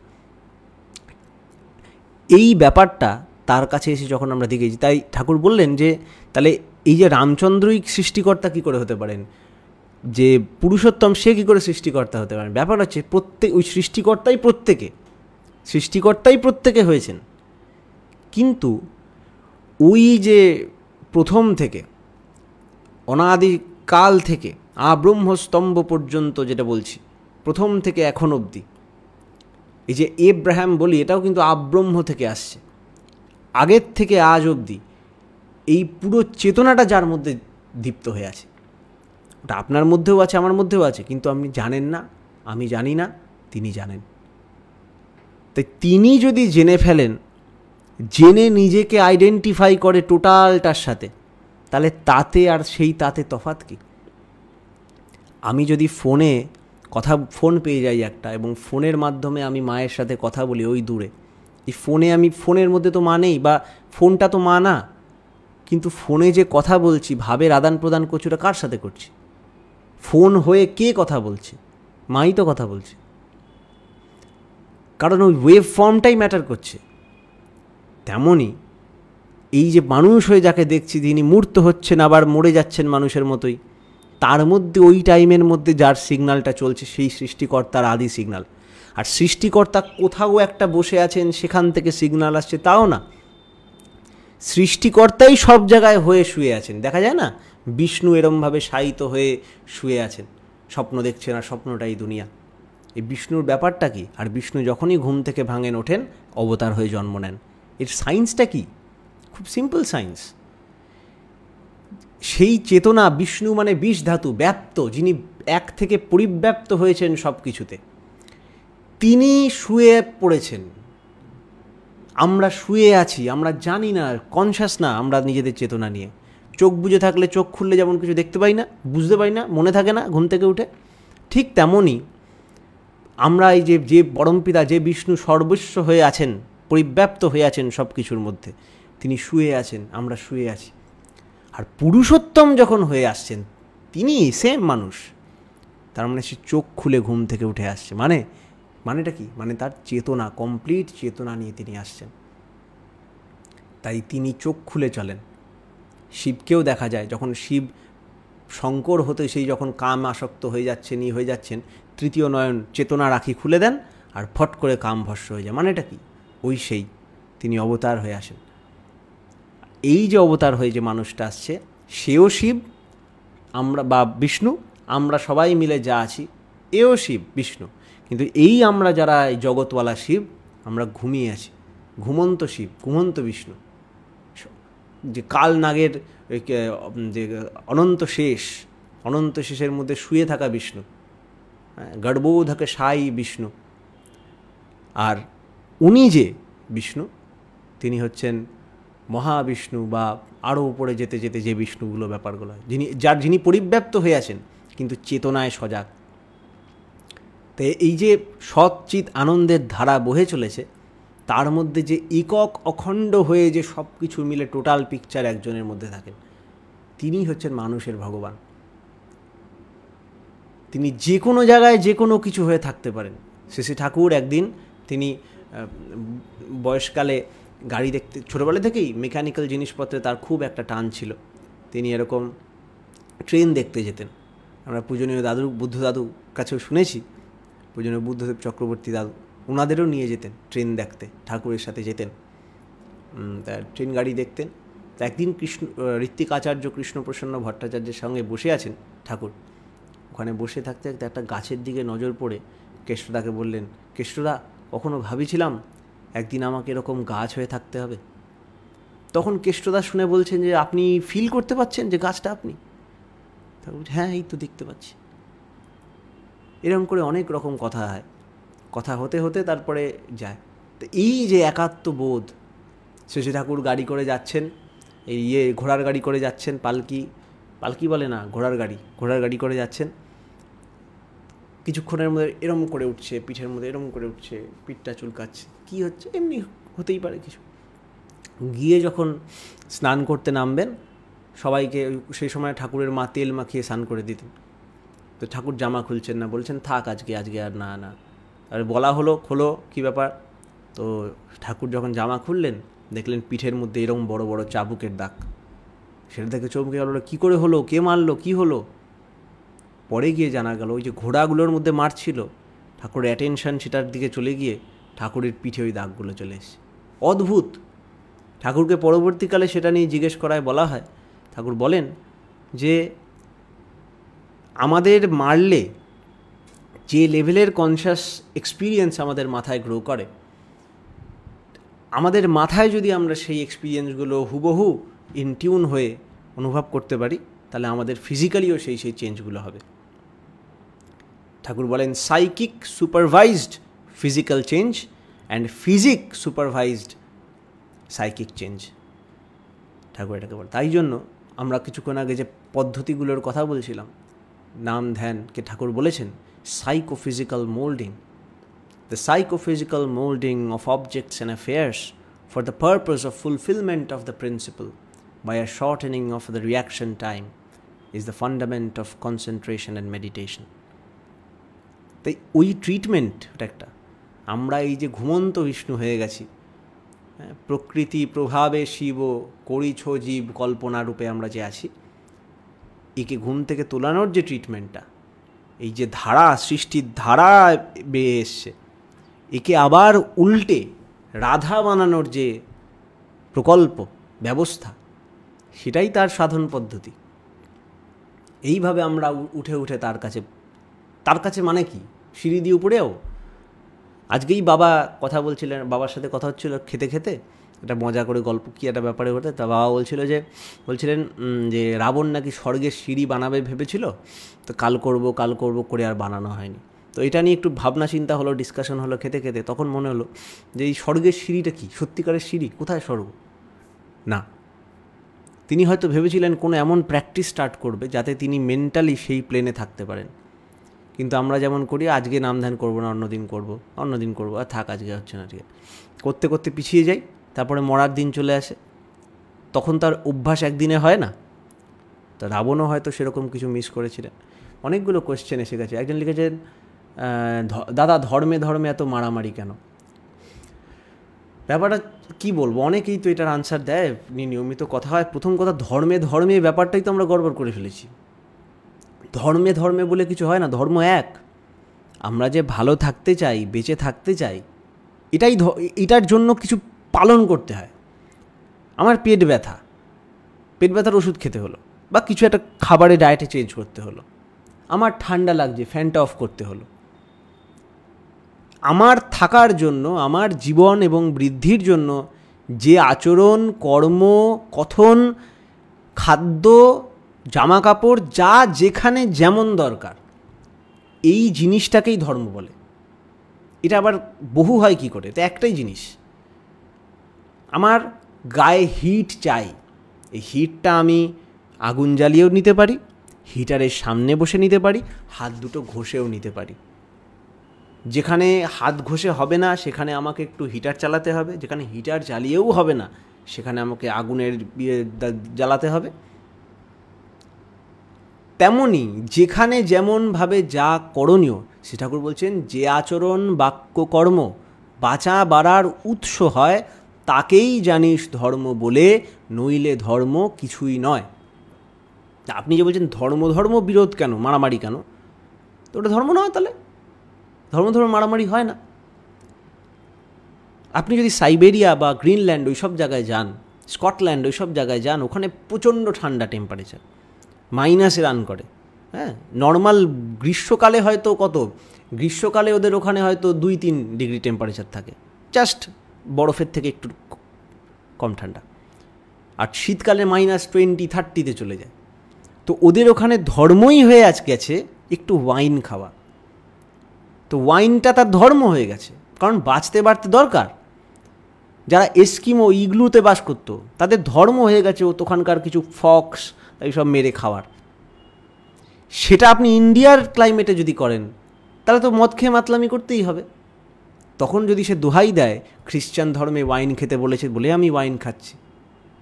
এই ব্যাপারটা তার কাছে এসে যখন আমরা দেখেছি, তাই ঠাকুর বললেন যে তাহলে এই যে রামচন্দ্রই সৃষ্টিকর্তা কী করে হতে পারেন, যে পুরুষোত্তম সে কী করে সৃষ্টিকর্তা হতে পারেন? ব্যাপার হচ্ছে ওই সৃষ্টিকর্তাই প্রত্যেকে হয়েছেন, কিন্তু ওই যে প্রথম থেকে অনাদিকাল থেকে আব্রহ্মস্তম্ভ পর্যন্ত যেটা বলছি, প্রথম থেকে এখন অবধি, এই যে এব্রাহাম বলি, এটাও কিন্তু আব্রহ্ম থেকে আসছে। আগের থেকে আজ অবধি এই পুরো চেতনাটা যার মধ্যে দীপ্ত হয়ে আছে, ওটা আপনার মধ্যেও আছে, আমার মধ্যেও আছে, কিন্তু আপনি জানেন না, আমি জানি না, তিনি জানেন। তাই তিনি যদি জেনে ফেলেন, জেনে নিজেকে আইডেন্টিফাই করে টোটালটার সাথে, তাহলে তাতে তফাৎ কি? আমি যদি ফোন পেয়ে যাই একটা, এবং ফোনের মাধ্যমে আমি মায়ের সাথে কথা বলি ওই দূরে, এই ফোনের মধ্যে তো মা নেই, বা ফোনটা তো মা না, কিন্তু ফোনে যে কথা বলছি, ভাবের আদান প্রদান করছি, ওটা কার সাথে করছি? ফোন হয়ে কে কথা বলছে? মাই তো কথা বলছে, কারণ ওই ওয়েভ ফর্মটাই ম্যাটার করছে। তেমনই এই যে মানুষ হয়ে যাকে দেখছি, তিনি মূর্ত হচ্ছেন, আবার মরে যাচ্ছেন মানুষের মতোই, তার মধ্যে ওই টাইমের মধ্যে যার সিগন্যালটা চলছে, সেই সৃষ্টিকর্তার আদি সিগন্যাল। আর সৃষ্টিকর্তা কোথাও একটা বসে আছেন, সেখান থেকে সিগন্যাল আসছে, তাও না, সৃষ্টিকর্তাই সব জায়গায় হয়ে শুয়ে আছেন। দেখা যায় না, বিষ্ণু এরমভাবে শায়িত হয়ে শুয়ে আছেন, স্বপ্ন দেখছেন, আর স্বপ্নটাই দুনিয়া। এই বিষ্ণুর ব্যাপারটা কি? আর বিষ্ণু যখনই ঘুম থেকে ভাঙেন, ওঠেন, অবতার হয়ে জন্ম নেন। এর সায়েন্সটা কি? খুব সিম্পল সায়েন্স। সেই চেতনা, বিষ্ণু মানে বিষ ধাতু, ব্যাপ্ত, যিনি এক থেকে পরিব্যাপ্ত হয়েছেন সব কিছুতে, তিনি শুয়ে পড়েছেন। আমরা শুয়ে আছি, আমরা জানি না, কনশাস না আমরা নিজেদের চেতনা নিয়ে। চোখ বুজে থাকলে, চোখ খুললে যেমন কিছু দেখতে পাই না, বুঝতে পাই না, মনে থাকে না ঘুম থেকে উঠে, ঠিক তেমনই আমরা এই যে পরমপিতা, যে বিষ্ণু সর্বস্ব হয়ে আছেন, পরিব্যাপ্ত হয়ে আছেন সব কিছুর মধ্যে, তিনি শুয়ে আছেন, আমরা শুয়ে আছি। আর পুরুষোত্তম যখন হয়ে আসছেন, তিনি সেম মানুষ, তার মানে সে চোখ খুলে ঘুম থেকে উঠে আসছে। মানেটা কি? মানে তার চেতনা, কমপ্লিট চেতনা নিয়ে তিনি আসছেন। তাই তিনি চোখ খুলে চলেন। শিবকেও দেখা যায়, যখন শিব শঙ্কর হতে, সেই যখন কাম আসক্ত হয়ে যাচ্ছেন, তৃতীয় নয়ন চেতনা রাখি খুলে দেন, আর ফট করে কাম ভস্ম হয়ে যায়। মানেটা কি? ওই সেই তিনি অবতার হয়ে আসেন। এই যে অবতার হয়ে যে মানুষটা আসছে, সেও শিব, আমরা বা বিষ্ণু, আমরা সবাই মিলে যা আছি, এও শিব, বিষ্ণু। কিন্তু এই আমরা যারা এই জগৎওয়ালা শিব, আমরা ঘুমিয়ে আছি, ঘুমন্ত শিব, ঘুমন্ত বিষ্ণু। যে কাল নাগের যে অনন্ত শেষের মধ্যে শুয়ে থাকা বিষ্ণু, গর্বোধকে সাই বিষ্ণু। আর উনি যে বিষ্ণু, তিনি হচ্ছেন মহাবিষ্ণু, বা আরও উপরে যেতে যেতে যে বিষ্ণুগুলো ব্যাপারগুলো, যিনি পরিব্যাপ্ত হয়ে আছেন, কিন্তু চেতনায় সজাগ। তাই এই যে সচ্চিৎ আনন্দের ধারা বহে চলেছে, তার মধ্যে যে একক অখণ্ড হয়ে যে সব কিছু মিলে টোটাল পিকচার একজনের মধ্যে থাকেন, তিনি হচ্ছেন মানুষের ভগবান। তিনি যে কোনো জায়গায় যে কোনো কিছু হয়ে থাকতে পারেন। শ্রী ঠাকুর একদিন, তিনি বয়সকালে গাড়ি দেখতে, ছোটোবেলা থেকেই মেকানিক্যাল জিনিসপত্রে তার খুব একটা টান ছিল। তিনি এরকম ট্রেন দেখতে যেতেন। আমরা পূজনীয় দাদু, বুদ্ধ দাদু কাছেও শুনেছি, পূজনীয় বুদ্ধদেব চক্রবর্তী দাদু, ওনাদেরও নিয়ে যেতেন ট্রেন দেখতে, ঠাকুরের সাথে যেতেন, তা ট্রেন গাড়ি দেখতেন। তা একদিন ঋত্বিক আচার্য কৃষ্ণপ্রসন্ন ভট্টাচার্যের সঙ্গে বসে আছেন ঠাকুর, ওখানে বসে থাকতে থাকতে একটা গাছের দিকে নজর পড়ে কেষ্টদাকে বললেন, কেষ্টদা, কখনো ভাবিছিলাম একদিন আমাকে এরকম গাছ হয়ে থাকতে হবে? তখন কেষ্টদা শুনে বলছেন যে আপনি ফিল করতে পারছেন যে গাছটা আপনি? ঠাকুর বলছে, হ্যাঁ, এই তো দেখতে পাচ্ছি। এরকম করে অনেক রকম কথা হয়, কথা হতে হতে তারপরে যায়। তো এই যে একাত্মবোধ, শশী ঠাকুর গাড়ি করে যাচ্ছেন, এই ঘোড়ার গাড়ি করে যাচ্ছেন, পালকি বলে না, ঘোড়ার গাড়ি করে যাচ্ছেন। কিছুক্ষণের মধ্যে এরম করে উঠছে, পিঠের মধ্যে এরম করে উঠছে, পিঠটা চুলকাচ্ছে, কি হচ্ছে, এমনি হতেই পারে কিছু। গিয়ে যখন স্নান করতে নামবেন, সবাইকে সেই সময় ঠাকুরের মা তেল মাখিয়ে স্নান করে দিতেন। তো ঠাকুর জামা খুলছেন না, বলছেন থাক আজকে আর না। আর বলা হলো খোলো, কী ব্যাপার? তো ঠাকুর যখন জামা খুললেন, দেখলেন পিঠের মধ্যে এরকম বড় বড় চাবুকের দাগ। সেটা থেকে চমকে গেল, কী করে হলো, কে মারলো, কী হলো? পরে গিয়ে জানা গেল ওই যে ঘোড়াগুলোর মধ্যে মারছিল, ঠাকুরের অ্যাটেনশন সেটার দিকে চলে গিয়ে ঠাকুরের পিঠে ওই দাগগুলো চলে এসেছে। অদ্ভুত। ঠাকুরকে পরবর্তীকালে সেটা নিয়ে জিজ্ঞেস করায় বলা হয়, ঠাকুর বলেন যে আমাদের মারলে যে লেভেলের কনশাস এক্সপিরিয়েন্স আমাদের মাথায় গ্রো করে, আমাদের মাথায় যদি আমরা সেই এক্সপিরিয়েন্সগুলো হুবহু ইনটিউন হয়ে অনুভব করতে পারি, তাহলে আমাদের ফিজিক্যালিও সেই চেঞ্জগুলো হবে। ঠাকুর বলেন psychic supervised physical change and physique supervised psychic change, Thakur এটাকে বলে। তাই জন্য আমরা কিছুক্ষণ আগে যে পদ্ধতিগুলোর কথা বলছিলাম, নাম ধ্যানকে ঠাকুর বলেছেন psychophysical moulding, the psychophysical moulding of objects and affairs for the purpose of fulfilment of the principle by a shortening of the reaction time is the fundament of concentration and meditation. তাই ওই treatment একটা, আমরা এই যে ঘুমন্ত বিষ্ণু হয়ে গেছি, প্রকৃতি প্রভাবে শিব করিছ জীব কল্পনা রূপে আমরা যে আছি, একে ঘুম থেকে তোলানোর যে ট্রিটমেন্টটা, এই যে ধারা, সৃষ্টির ধারা বেয়ে এসছে, একে আবার উল্টে রাধা বানানোর যে প্রকল্প ব্যবস্থা, সেটাই তার সাধন পদ্ধতি। এইভাবে আমরা উঠে উঠে তার কাছে মানে কি, সিঁড়ি দিয়ে উপরেও। আজকেই বাবা কথা বলছিলেন, বাবার সাথে কথা হচ্ছিল খেতে খেতে, একটা মজা করে গল্প কী একটা ব্যাপারে হতে, তা বাবা বলছিলেন যে রাবণ নাকি স্বর্গের সিঁড়ি বানাবে ভেবেছিল, তো কাল করব করে আর বানানো হয়নি। তো এটা নিয়ে একটু ভাবনা চিন্তা হলো, ডিসকাশন হলো খেতে খেতে। তখন মনে হলো যে এই স্বর্গের সিঁড়িটা কি সত্যিকারের সিঁড়ি? কোথায় স্বর্গ? না, তিনি হয়তো ভেবেছিলেন কোনো এমন প্র্যাকটিস স্টার্ট করবে যাতে তিনি মেন্টালি সেই প্লেনে থাকতে পারেন। কিন্তু আমরা যেমন করি, আজকে নাম ধ্যান করবো না, অন্যদিন করবো, আর থাক আজকে হচ্ছে না, ঠিক আছে, করতে করতে পিছিয়ে যাই, তারপরে মরার দিন চলে আসে, তখন তার অভ্যাস একদিনে হয় না। তো রাবণও হয়তো সেরকম কিছু মিস করেছিলেন। অনেকগুলো কোয়েশ্চেন এসে গেছে। একজন লিখেছেন, দাদা ধর্মে এত মারামারি কেন? ব্যাপারটা কী বলবো, অনেকেই তো এটার আনসার দেয়, নিয়মিত কথা হয়। প্রথম কথা, ধর্মে ব্যাপারটাই তো আমরা গড়বড় করে ফেলেছি। ধর্মে বলে কিছু হয় না, ধর্ম এক। আমরা যে ভালো থাকতে চাই, বেঁচে থাকতে চাই, এটার জন্য কিছু পালন করতে হয়। আমার পেট ব্যথার ওষুধ খেতে হলো, বা কিছু একটা খাবারে ডায়েটে চেঞ্জ করতে হলো। আমার ঠান্ডা লাগছে, ফ্যানটা অফ করতে হলো। আমার থাকার জন্য, আমার জীবন এবং বৃদ্ধির জন্য যে আচরণ, কর্ম, কথন, খাদ্য, জামা কাপড়, যা যেখানে যেমন দরকার, এই জিনিসটাকেই ধর্ম বলে। এটা আবার বহু হয় কী করে? তো একটাই জিনিস, আমার গায়ে হিট চাই, এই হিটটা আমি আগুন জ্বালিয়েও নিতে পারি, হিটারের সামনে বসে নিতে পারি, হাত দুটো ঘষেও নিতে পারি। যেখানে হাত ঘষে হবে না সেখানে আমাকে একটু হিটার চালাতে হবে, যেখানে হিটার জ্বালিয়েও হবে না সেখানে আমাকে আগুনের জ্বালাতে হবে। তেমনি যেখানে যেমনভাবে যা করণীয়, শ্রী ঠাকুর বলছেন, যে আচরণ বাক্য কর্ম বাঁচা বাড়ার উৎস হয়, তাকেই জানিস ধর্ম বলে, নইলে ধর্ম কিছুই নয়। আপনি যে বলছেন ধর্ম বিরোধ কেন, মারামারি কেন, তো ওটা ধর্ম নয়, তাহলে ধর্ম মারামারি হয় না। আপনি যদি সাইবেরিয়া বা গ্রিনল্যান্ড ওই সব জায়গায় যান, স্কটল্যান্ড ওই সব জায়গায় যান, ওখানে প্রচণ্ড ঠান্ডা টেম্পারেচার, মাইনাসে রান করে। হ্যাঁ, নর্মাল গ্রীষ্মকালে হয়তো গ্রীষ্মকালে ওদের ওখানে হয়তো 2-3 ডিগ্রি টেম্পারেচার থাকে, জাস্ট বরফের থেকে একটু কম ঠান্ডা। আর শীতকালে -20-30 চলে যায়। তো ওদের ওখানে ধর্মই হয়ে গেছে একটু ওয়াইন খাওয়া। তো ওয়াইনটা তার ধর্ম হয়ে গেছে, কারণ বাঁচতে দরকার। যারা এস্কিমো ইগলুতে বাস করতো, তাদের ধর্ম হয়ে গেছে ওখানকার কিছু ফক্স এইসব মেরে খাওয়ার। সেটা আপনি ইন্ডিয়ার ক্লাইমেটে যদি করেন, তাহলে তো মদ খেয়ে মাতলামি করতেই হবে। তখন যদি সে দোহাই দেয় খ্রিশ্চান ধর্মে ওয়াইন খেতে বলেছে বলে আমি ওয়াইন খাচ্ছি,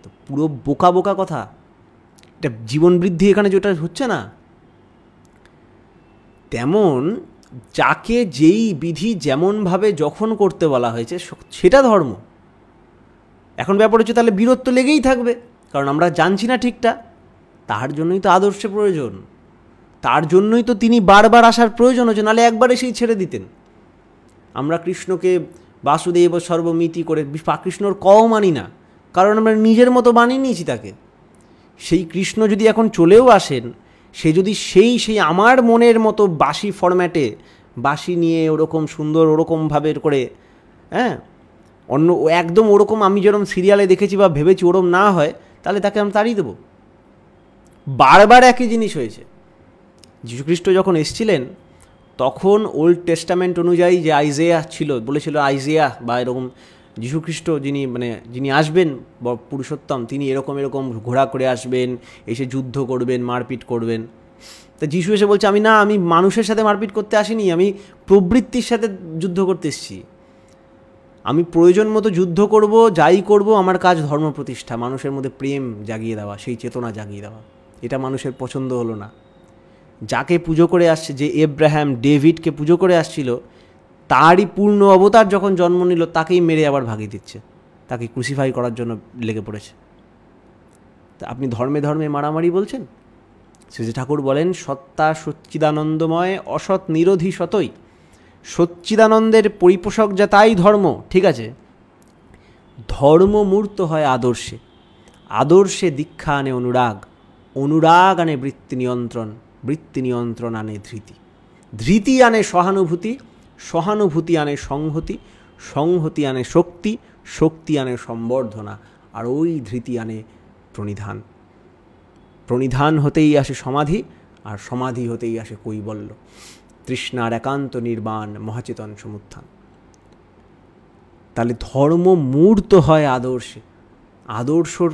তো পুরো বোকা কথা। এটা জীবন বৃদ্ধি এখানে যেটা হচ্ছে না। তেমন যাকে যেই বিধি যেমনভাবে যখন করতে বলা হয়েছে সেটা ধর্ম। এখন ব্যাপার হচ্ছে তাহলে বিরোধ তো লেগেই থাকবে, কারণ আমরা জানছি না ঠিকটা। তার জন্যই তো আদর্শে প্রয়োজন, তার জন্যই তো তিনি বারবার আসার প্রয়োজন হচ্ছে, নাহলে একবার এসেই ছেড়ে দিতেন। আমরা কৃষ্ণকে বাসুদেব সর্বমিতি করে কৃষ্ণর কও মানি না, কারণ আমরা নিজের মতো বানিয়ে নিয়েছি তাকে। সেই কৃষ্ণ যদি এখন চলেও আসেন, সে যদি সেই আমার মনের মতো বাসি ফরম্যাটে বাসি নিয়ে ওরকম সুন্দর ওরকমভাবে করে, হ্যাঁ, অন্য একদম ওরকম আমি যেরকম সিরিয়ালে দেখেছি বা ভেবেছি ওরকম না হয়, তাহলে তাকে আমি তাড়িয়ে দেবো। বারবার একই জিনিস হয়েছে। যীশুখ্রিস্ট যখন এসেছিলেন, তখন ওল্ড টেস্টামেন্ট অনুযায়ী যে আইজেয়া ছিল, বলেছিল আইজেয়া বা এরকম যীশুখ্রিস্ট যিনি আসবেন পুরুষোত্তম, তিনি এরকম ঘোড়া করে আসবেন, এসে যুদ্ধ করবেন, মারপিট করবেন। তা যীশু এসে বলছে আমি মানুষের সাথে মারপিট করতে আসিনি, আমি প্রবৃত্তির সাথে যুদ্ধ করতে এসেছি। আমি প্রয়োজন মতো যুদ্ধ করব, যাই করব, আমার কাজ ধর্ম প্রতিষ্ঠা, মানুষের মধ্যে প্রেম জাগিয়ে দেওয়া, সেই চেতনা জাগিয়ে দেওয়া। এটা মানুষের পছন্দ হলো না। যাকে পুজো করে আসছে, যে এব্রাহাম ডেভিডকে পুজো করে আসছিল, তারই পূর্ণ অবতার যখন জন্ম নিল, তাকেই মেরে আবার ভাগিয়ে দিচ্ছে, তাকে ক্রুসিফাই করার জন্য লেগে পড়েছে। তা আপনি ধর্মে মারামারি বলছেন? শ্রীজি ঠাকুর বলেন, সত্তা সচ্চিদানন্দময়, অসৎ নিরোধী সতই। সচ্চিদানন্দের পরিপোষক যা তাই ধর্ম, ঠিক আছে। ধর্ম মূর্ত হয় আদর্শে, আদর্শে দীক্ষা আনে অনুরাগ, অনুরাগ আনে বৃত্তি নিয়ন্ত্রণ, বৃত্তি নিয়ন্ত্রণ আনে ধৃতি, ধৃতি আনে সহানুভূতি, সহানুভূতি আনে সংহতি, সংহতি আনে শক্তি, শক্তি আনে সম্বর্ধনা, আর ওই ধৃতি আনে প্রণিধান। প্রণিধান হতেই আসে সমাধি, আর সমাধি হতেই আসে কৈবল্য, তৃষ্ণার একান্ত নির্বাণ, মহাচেতন সমুত্থান। তাহলে ধর্ম মূর্ত হয় আদর্শে। আদর্শর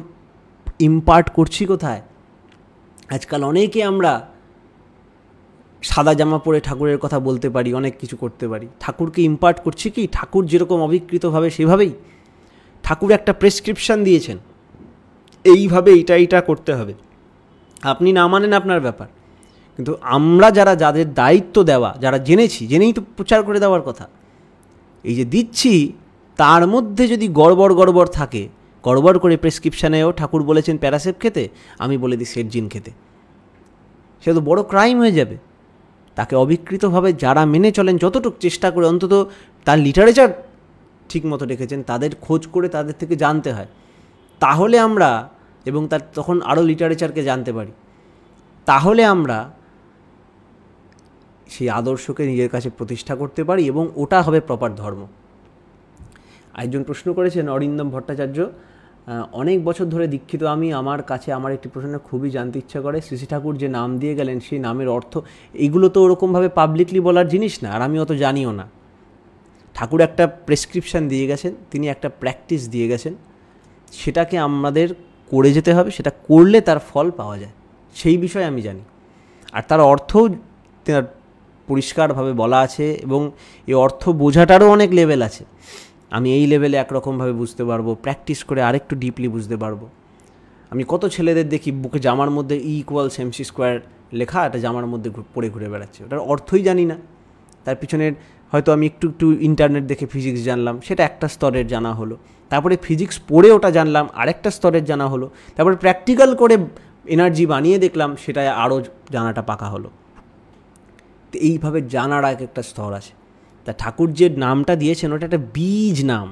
ইম্পার্ট করছি কোথায়? আজকাল অনেকে আমরা সাদা জামা পরে ঠাকুরের কথা বলতে পারি, অনেক কিছু করতে পারি। ঠাকুরকে ইম্পার্ট করছি কি? ঠাকুর যেরকম অবিকৃতভাবে সেভাবেই। ঠাকুর একটা প্রেসক্রিপশান দিয়েছেন, এইভাবে এইটা করতে হবে। আপনি না মানেন আপনার ব্যাপার, কিন্তু আমরা যাদের দায়িত্ব দেওয়া, যারা জেনেই তো প্রচার করে দেওয়ার কথা, এই যে দিচ্ছি, তার মধ্যে যদি গড়বড় থাকে, গড়বড় করে প্রেসক্রিপশানেও ঠাকুর বলেছেন প্যারাসেপ খেতে, আমি বলে দিই সেটজিন খেতে, সে তো বড় ক্রাইম হয়ে যাবে। তাকে অবিকৃতভাবে যারা মেনে চলেন, যতটুকু চেষ্টা করে অন্তত তার লিটারেচার ঠিক মতো রেখেছেন, তাদের খোঁজ করে তাদের থেকে জানতে হয়, তাহলে আমরা, এবং তার তখন আরও লিটারেচারকে জানতে পারি, তাহলে আমরা সেই আদর্শকে নিজের কাছে প্রতিষ্ঠা করতে পারি, এবং ওটা হবে প্রপার ধর্ম। একজন প্রশ্ন করেছেন, অরিন্দম ভট্টাচার্য, অনেক বছর ধরে দীক্ষিত আমি, আমার কাছে আমার একটি প্রশ্ন খুবই জানতে ইচ্ছা করে, শ্রী শ্রী ঠাকুর যে নাম দিয়ে গেলেন, সেই নামের অর্থ, এগুলো তো ওরকমভাবে পাবলিকলি বলার জিনিস না, আর আমি অত জানিও না। ঠাকুর একটা প্রেসক্রিপশান দিয়ে গেছেন, তিনি একটা প্র্যাকটিস দিয়ে গেছেন, সেটাকে আমাদের করে যেতে হবে, সেটা করলে তার ফল পাওয়া যায়, সেই বিষয়ে আমি জানি। আর তার অর্থও তার পরিষ্কারভাবে বলা আছে, এবং এই অর্থ বোঝাটারও অনেক লেভেল আছে। আমি এই লেভেলে একরকমভাবে বুঝতে পারবো, প্র্যাকটিস করে আরেকটু ডিপলি বুঝতে পারবো। আমি কত ছেলেদের দেখি বুকে জামার মধ্যে E=mc² লেখা, এটা জামার মধ্যে পড়ে ঘুরে বেড়াচ্ছে, ওটার অর্থই জানি না। তার পিছনের হয়তো আমি একটু ইন্টারনেট দেখে ফিজিক্স জানলাম, সেটা একটা স্তরের জানা হলো, তারপরে ফিজিক্স পড়ে ওটা জানলাম, আরেকটা স্তরের জানা হলো, তারপরে প্র্যাকটিক্যাল করে এনার্জি বানিয়ে দেখলাম, সেটাই আরও জানাটা পাকা হলো। তো এইভাবে জানার এক একটা স্তর আছে। তা ঠাকুর যে নামটা দিয়েছেন ওটা একটা বীজ নাম,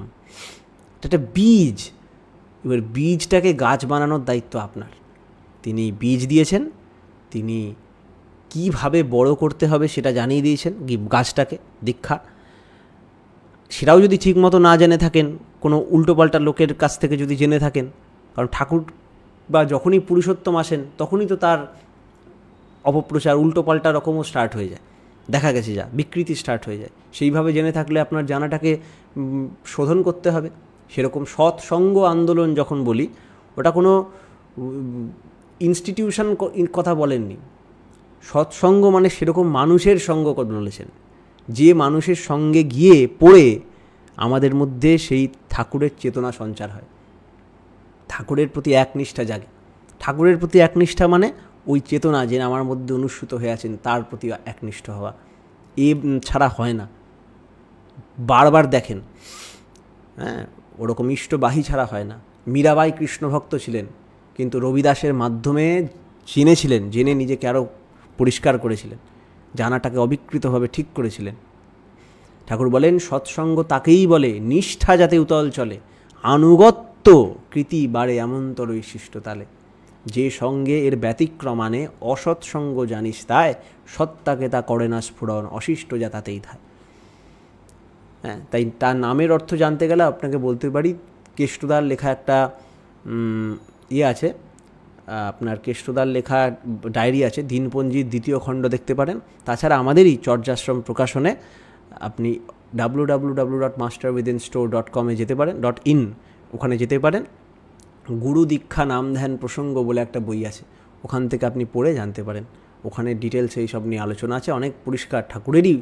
এটা একটা বীজ। এবার বীজটাকে গাছ বানানোর দায়িত্ব আপনার। তিনি বীজ দিয়েছেন, তিনি কিভাবে বড় করতে হবে সেটা জানিয়ে দিয়েছেন গাছটাকে, দীক্ষা। সেটাও যদি ঠিকমতো না জেনে থাকেন, কোনো উল্টোপাল্টা লোকের কাছ থেকে যদি জেনে থাকেন, কারণ ঠাকুর বা যখনই পুরুষোত্তম আসেন তখনই তো তার অপপ্রচার উল্টোপাল্টা রকমও স্টার্ট হয়ে যায়, দেখা গেছে যা বিকৃতি স্টার্ট হয়ে যায়। সেইভাবে জেনে থাকলে আপনার জানাটাকে শোধন করতে হবে। সেরকম সৎসঙ্গ আন্দোলন যখন বলি, ওটা কোনো ইনস্টিটিউশন কথা বলেননি। সৎসঙ্গ মানে সেরকম মানুষের সঙ্গ বলেছেন, যে মানুষের সঙ্গে গিয়ে পড়ে আমাদের মধ্যে সেই ঠাকুরের চেতনা সঞ্চার হয়, ঠাকুরের প্রতি একনিষ্ঠা জাগে। ঠাকুরের প্রতি একনিষ্ঠা মানে ওই চেতনা যে আমার মধ্যে অনুস্যূত হয়ে আছেন তার প্রতি একনিষ্ঠ হওয়া, এ ছাড়া হয় না। বারবার দেখেন, হ্যাঁ, ওরকম ইষ্টবাহী ছাড়া হয় না। মীরাবাই কৃষ্ণভক্ত ছিলেন, কিন্তু রবিদাসের মাধ্যমে জেনেছিলেন, জেনে নিজেকে আরও পরিষ্কার করেছিলেন, জানাটাকে অবিকৃতভাবে ঠিক করেছিলেন। ঠাকুর বলেন সৎসঙ্গ তাকেই বলে নিষ্ঠা যাতে উতল চলে, আনুগত্য কৃতি বাড়ে এমনতর শিষ্ট তালে, যে সঙ্গে এর ব্যতিক্রম আনে অসৎসঙ্গ জানিস তাই, সত্তাকে তা করে না স্ফুরণ অশিষ্ট যা তাতেই থায়। হ্যাঁ, তাই তার নামের অর্থ জানতে গেলে আপনাকে বলতে পারি, কেষ্টদার লেখা একটা আছে, আপনার কেষ্টদার লেখা ডায়েরি আছে, দিনপঞ্জির 2য় খণ্ড দেখতে পারেন। তাছাড়া আমাদেরই চর্যাশ্রম প্রকাশনে আপনি www.masterwithinstore.com যেতে পারেন, .in ওখানে যেতে পারেন। গুরু দীক্ষা নাম ধ্যান প্রসঙ্গ বলে একটা বই আছে, ওখান থেকে আপনি পড়ে জানতে পারেন। ওখানে ডিটেলস এই সব নিয়ে আলোচনা আছে, অনেক পরিষ্কার ঠাকুরেরই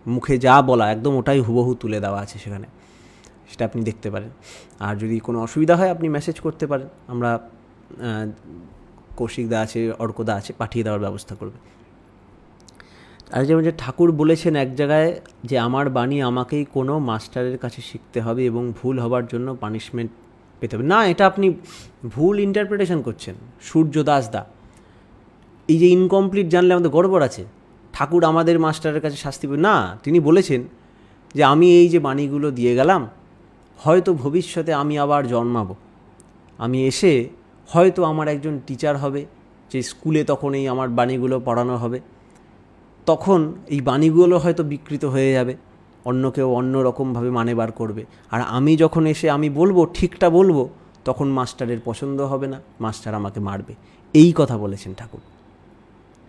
মুখে যা বলা একদম ওটাই হুবহু তুলে দেওয়া আছে সেখানে, সেটা আপনি দেখতে পারেন। আর যদি কোনো অসুবিধা হয় আপনি মেসেজ করতে পারেন, আমরা কৌশিকদা আছে, অর্কদা আছে, পাঠিয়ে দেওয়ার ব্যবস্থা করবে। আর যেমন যে ঠাকুর বলেছেন এক জায়গায় যে আমার বাণী আমাকেই কোনো মাস্টারের কাছে শিখতে হবে এবং ভুল হবার জন্য পানিশমেন্ট পেতে হবে না, এটা আপনি ভুল ইন্টারপ্রিটেশন করছেন। সূর্যদাস দা, এই যে ইনকমপ্লিট জানলে আমাদের গড়বড় আছে। ঠাকুর আমাদের মাস্টারের কাছে শাস্তি পাবে না, তিনি বলেছেন যে আমি এই যে বাণীগুলো দিয়ে গেলাম, হয়তো ভবিষ্যতে আমি আবার জন্মাবো, আমি এসে হয়তো আমার একজন টিচার হবে, যে স্কুলে তখন এই আমার বাণীগুলো পড়ানো হবে, তখন এই বাণীগুলো হয়তো বিকৃত হয়ে যাবে, অন্য কেউ অন্য রকমভাবে মানে বার করবে, আর আমি যখন এসে আমি বলবো ঠিকটা বলবো, তখন মাস্টারের পছন্দ হবে না, মাস্টার আমাকে মারবে। এই কথা বলেছেন ঠাকুর।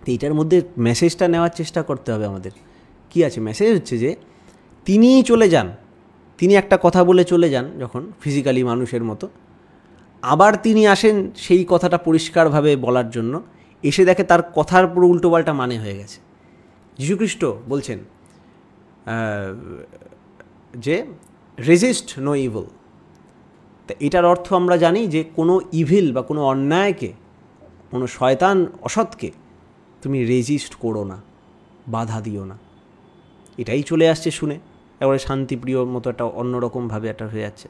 তো এইটার মধ্যে মেসেজটা নেওয়ার চেষ্টা করতে হবে আমাদের। কি আছে মেসেজ? হচ্ছে যে তিনিই চলে যান, তিনি একটা কথা বলে চলে যান যখন ফিজিক্যালি মানুষের মতো, আবার তিনি আসেন সেই কথাটা পরিষ্কারভাবে বলার জন্য, এসে দেখে তার কথার পুরো উল্টোপাল্টা মানে হয়ে গেছে। যীশুখ্রিস্ট বলছেন যে রেজিস্ট নো ইভিল। তা এটার অর্থ আমরা জানি যে কোনো ইভিল বা কোনো অন্যায়কে, কোনো শয়তান অসৎকে তুমি রেজিস্ট করো না, বাধা দিও না। এটাই চলে আসছে শুনে এবারে শান্তিপ্রিয় মতো একটা অন্যরকমভাবে একটা হয়ে যাচ্ছে।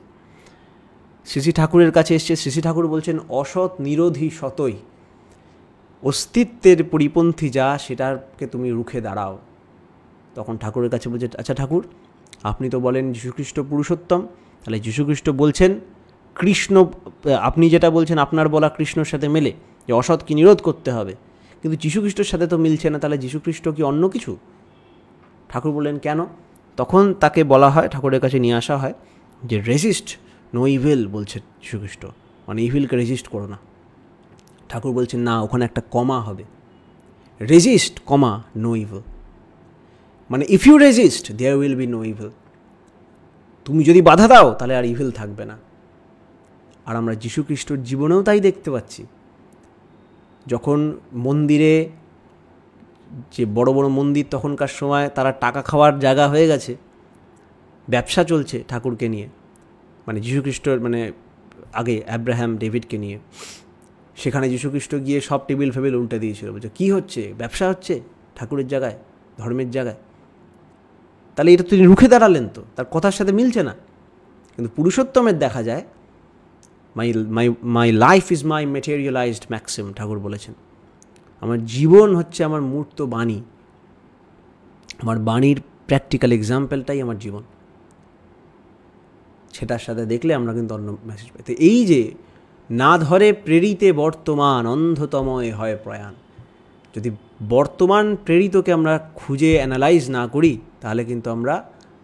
শ্রী ঠাকুরের কাছে এসছে, শ্রী ঠাকুর বলছেন অসৎ নিরোধী সতই, অস্তিত্বের পরিপন্থী যা সেটাকে তুমি রুখে দাঁড়াও। তখন ঠাকুরের কাছে বলছে, আচ্ছা ঠাকুর আপনি তো বলেন যীশুখ্রিস্ট পুরুষোত্তম, তাহলে যীশুখ্রিস্ট বলছেন কৃষ্ণ, আপনি যেটা বলছেন আপনার বলা কৃষ্ণর সাথে মেলে যে অসৎকে নিরোধ করতে হবে, কিন্তু যীশুখ্রিস্টের সাথে তো মিলছে না, তাহলে যীশুখ্রিস্ট কি অন্য কিছু? ঠাকুর বললেন কেন? তখন তাকে বলা হয়, ঠাকুরের কাছে নিয়ে আসা হয় যে রেজিস্ট নো ইভিল বলছে যীশুখ্রিস্ট, মানে ইভিলকে রেজিস্ট করো না। ঠাকুর বলছেন না, ওখানে একটা কমা হবে, রেজিস্ট কমা নো ইভিল, মানে if you resist there will be no evil. তুমি যদি বাধা দাও তাহলে আর ইভিল থাকবে না। আর আমরা যীশুখ্রিস্টর জীবনেও তাই দেখতে পাচ্ছি। যখন মন্দিরে, যে বড় বড় মন্দির তখনকার সময় তারা টাকা খাওয়ার জায়গা হয়ে গেছে, ব্যবসা চলছে ঠাকুরকে নিয়ে, মানে যীশুখ্রিস্টর মানে আগে অ্যাব্রাহাম ডেভিডকে নিয়ে, সেখানে যীশুখ্রিস্ট গিয়ে সব টেবিল ফেবিল উল্টে দিয়েছিল, বলছে কী হচ্ছে, ব্যবসা হচ্ছে ঠাকুরের জায়গায়, ধর্মের জায়গায়। তাহলে এটা তিনি রুখে দাঁড়ালেন, তো তার কথার সাথে মিলছে না। কিন্তু পুরুষোত্তমের দেখা যায় my life is my materialised maxim, Thakur বলেছেন। আমার জীবন হচ্ছে আমার মূর্ত বাণী, আমার বাণীর প্র্যাকটিক্যাল এক্সাম্পলটাই আমার জীবন। সেটার সাথে দেখলে আমরা কিন্তু অন্য মেসেজ পাই। তো এই যে না ধরে প্রেরিতে বর্তমান, অন্ধতময় হয় প্রয়াণ, যদি বর্তমান প্রেরিতকে আমরা খুঁজে অ্যানালাইজ না করি, তাহলে কিন্তু আমরা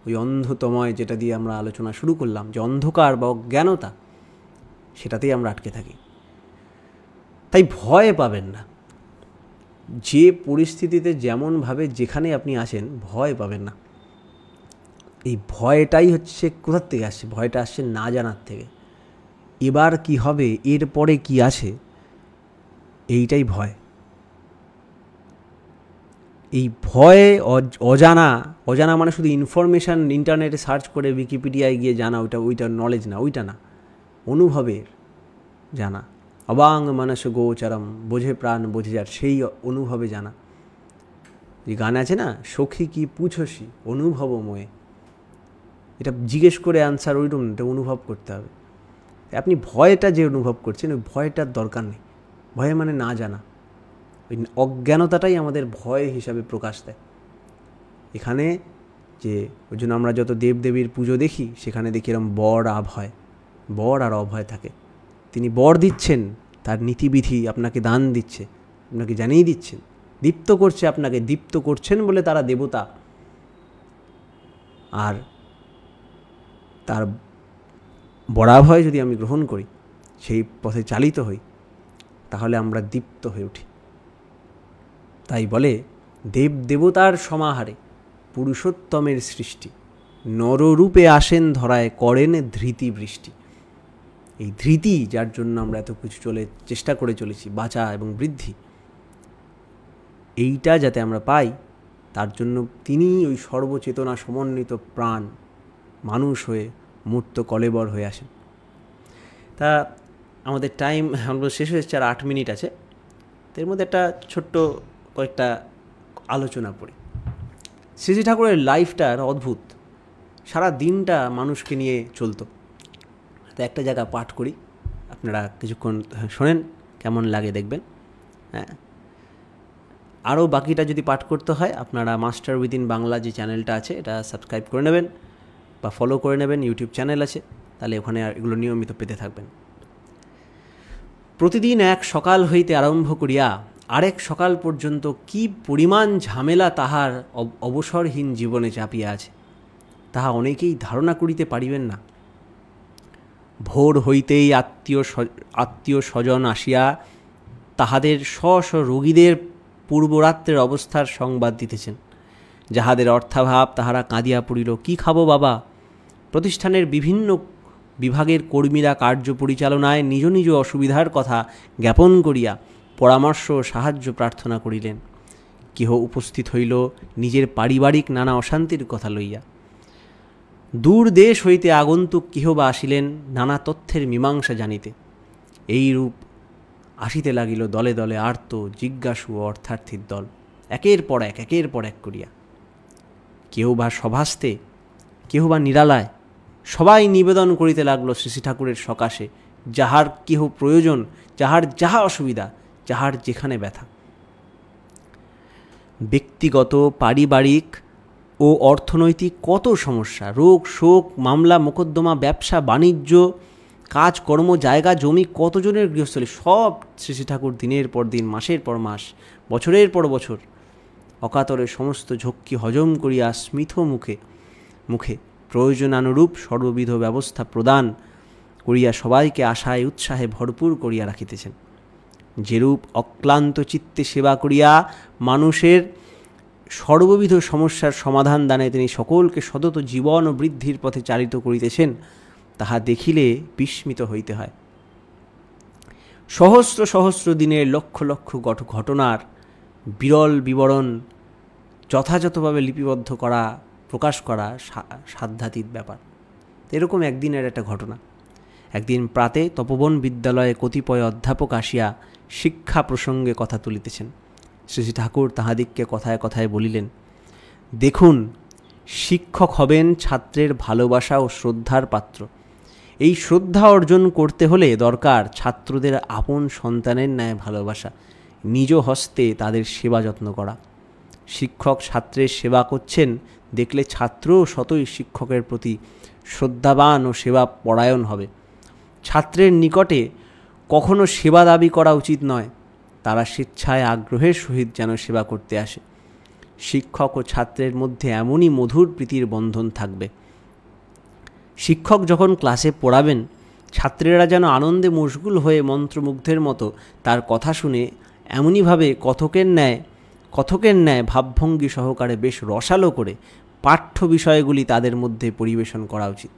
ওই অন্ধতময়, যেটা দিয়ে আমরা আলোচনা শুরু করলাম, যে অন্ধকার বা অজ্ঞানতা, সেটাতেই আমরা আটকে থাকি। তাই ভয় পাবেন না। যে পরিস্থিতিতে যেমনভাবে যেখানে আপনি আছেন, ভয় পাবেন না। এই ভয়টাই হচ্ছে কোথার থেকে আসছে? ভয়টা আসছে না জানার থেকে। এবার কি হবে, এরপরে কি আছে, এইটাই ভয়। এই ভয় অজানা মানে শুধু ইনফরমেশান ইন্টারনেটে সার্চ করে উইকিপিডিয়ায় গিয়ে জানা, ওইটা নলেজ না, ওইটা না, অনুভবের জানা। অবাং মানস গোচরম, বোঝে প্রাণ বোঝে যার, সেই অনুভবে জানা। যে গান আছে না, সখী কি পুছসি অনুভবময়ে, এটা জিজ্ঞেস করে অ্যান্সার ওইরকম, এটা অনুভব করতে হবে। আপনি ভয়টা যে অনুভব করছেন, ওই ভয়টার দরকার নেই। ভয় মানে না জানা, ওই অজ্ঞানতাটাই আমাদের ভয় হিসাবে প্রকাশ দেয়। এখানে যে ওই জন্য আমরা যত দেবদেবীর পুজো দেখি, সেখানে দেখি এরকম বর আভয়, বর আর অভয় থাকে। তিনি বর দিচ্ছেন, তার নীতিবিধি আপনাকে দান দিচ্ছে, আপনাকে জানিয়ে দিচ্ছেন, দীপ্ত করছে, আপনাকে দীপ্ত করছেন বলে তারা দেবতা। আর তার বরাভয় যদি আমি গ্রহণ করি, সেই পথে চালিত হই, তাহলে আমরা দীপ্ত হয়ে উঠি। তাই বলে দেব দেবতার সমাহারে পুরুষোত্তমের সৃষ্টি, নররূপে আসেন ধরায় করেন ধৃতি বৃষ্টি। এই ধৃতি, যার জন্য আমরা এত কিছু চেষ্টা করে চলেছি, বাঁচা এবং বৃদ্ধি, এইটা যাতে আমরা পাই, তার জন্য তিনি ওই সর্বচেতনা সমন্বিত প্রাণ মানুষ হয়ে মূর্ত কলেবর হয়ে আসেন। তা আমাদের টাইম শেষ হয়ে যাচ্ছে, আর 8 মিনিট আছে। এর মধ্যে একটা ছোট্ট কয়েকটা আলোচনা পড়ি। শ্রী ঠাকুরের লাইফটার অদ্ভুত, সারা দিনটা মানুষকে নিয়ে চলতো। তো একটা জায়গা পাঠ করি, আপনারা কিছুক্ষণ শোনেন, কেমন লাগে দেখবেন। হ্যাঁ, আরও বাকিটা যদি পাঠ করতে হয়, আপনারা মাস্টার উইদিন বাংলা যে চ্যানেলটা আছে, এটা সাবস্ক্রাইব করে নেবেন বা ফলো করে নেবেন। ইউটিউব চ্যানেল আছে, তাহলে ওখানে এগুলো নিয়মিত পেতে থাকবেন। প্রতিদিন এক সকাল হইতে আরম্ভ করিয়া আরেক সকাল পর্যন্ত কি পরিমাণ ঝামেলা তাহার অবসরহীন জীবনে চাপিয়া আছে, তাহা অনেকেই ধারণা করিতে পারিবেন না। ভোর হইতেই আত্মীয় স্বজন আসিয়া তাহাদের স্ব রোগীদের পূর্বরাত্রের অবস্থার সংবাদ দিতেছেন। যাহাদের অর্থাভাব, তাহারা কাঁদিয়া পড়িল, কি খাবো বাবা। প্রতিষ্ঠানের বিভিন্ন বিভাগের কর্মীরা কার্য পরিচালনায় নিজ নিজ অসুবিধার কথা জ্ঞাপন করিয়া পরামর্শ ও সাহায্য প্রার্থনা করিলেন। কেহ উপস্থিত হইল নিজের পারিবারিক নানা অশান্তির কথা লইয়া। দূর দেশ হইতে আগন্তুক কেহ বা আসিলেন নানা তথ্যের মীমাংসা জানিতে। এইরূপ আসিতে লাগিল দলে দলে আর্ত জিজ্ঞাসু ও অর্থার্থীর দল, একের পর এক করিয়া। কেউ বা সভাস্তে, কেহ বা নিরালায়, সবাই নিবেদন করিতে লাগলো শ্রী ঠাকুরের সকাশে, যাহার কেহ প্রয়োজন, যাহার যাহা অসুবিধা, যাহার যেখানে ব্যথা। ব্যক্তিগত, পারিবারিক ও অর্থনৈতিক কত সমস্যা, রোগ শোক, মামলা মোকদ্দমা, ব্যবসা বাণিজ্য, কাজকর্ম, জায়গা জমি, কতজনের গৃহস্থলী, সব শ্রী ঠাকুর দিনের পর দিন, মাসের পর মাস, বছরের পর বছর অকাতরে সমস্ত ঝক্কি হজম করিয়া স্মিত মুখে প্রয়োজনানুরূপ সর্ববিধ ব্যবস্থা প্রদান করিয়া সবাইকে আশায় উৎসাহে ভরপুর করিয়া রাখিতেছেন। যেরূপ অক্লান্ত চিত্তে সেবা করিয়া মানুষের সর্ববিধ সমস্যার সমাধান দানে তিনি সকলকে সতত জীবন ও বৃদ্ধির পথে চালিত করিতেছেন, তাহা দেখিলে বিস্মিত হইতে হয়। সহস্র সহস্র দিনের লক্ষ লক্ষ ঘটনার বিরল বিবরণ যথাযথভাবে লিপিবদ্ধ করা, প্রকাশ করা সাধ্যাতীত ব্যাপার। এরকম একদিনের একটা ঘটনা। একদিন প্রাতে তপবন বিদ্যালয়ে কতিপয় অধ্যাপক আসিয়া শিক্ষা প্রসঙ্গে কথা তুলিতেছেন। শ্রী ঠাকুর তাহাদিগকে কথায় কথায় বলিলেন, দেখুন, শিক্ষক হবেন ছাত্রের ভালোবাসা ও শ্রদ্ধার পাত্র। এই শ্রদ্ধা অর্জন করতে হলে দরকার ছাত্রদের আপন সন্তানের ন্যায় ভালোবাসা, নিজ হস্তে তাদের সেবা যত্ন করা। শিক্ষক ছাত্রের সেবা করছেন দেখলে ছাত্রও স্বতই শিক্ষকের প্রতি শ্রদ্ধাবান ও সেবা পরায়ণ হবে। ছাত্রের নিকটে কখনো সেবা দাবি করা উচিত নয়, তারা স্বেচ্ছায় আগ্রহের সহিত যেন সেবা করতে আসে। শিক্ষক ও ছাত্রের মধ্যে এমনই মধুর প্রীতির বন্ধন থাকবে। শিক্ষক যখন ক্লাসে পড়াবেন, ছাত্রেরা যেন আনন্দে মশগুল হয়ে মন্ত্রমুগ্ধের মতো তার কথা শুনে এমনইভাবে কথকের ন্যায় ভাবভঙ্গি সহকারে বেশ রসালো করে পাঠ্য বিষয়গুলি তাদের মধ্যে পরিবেশন করা উচিত।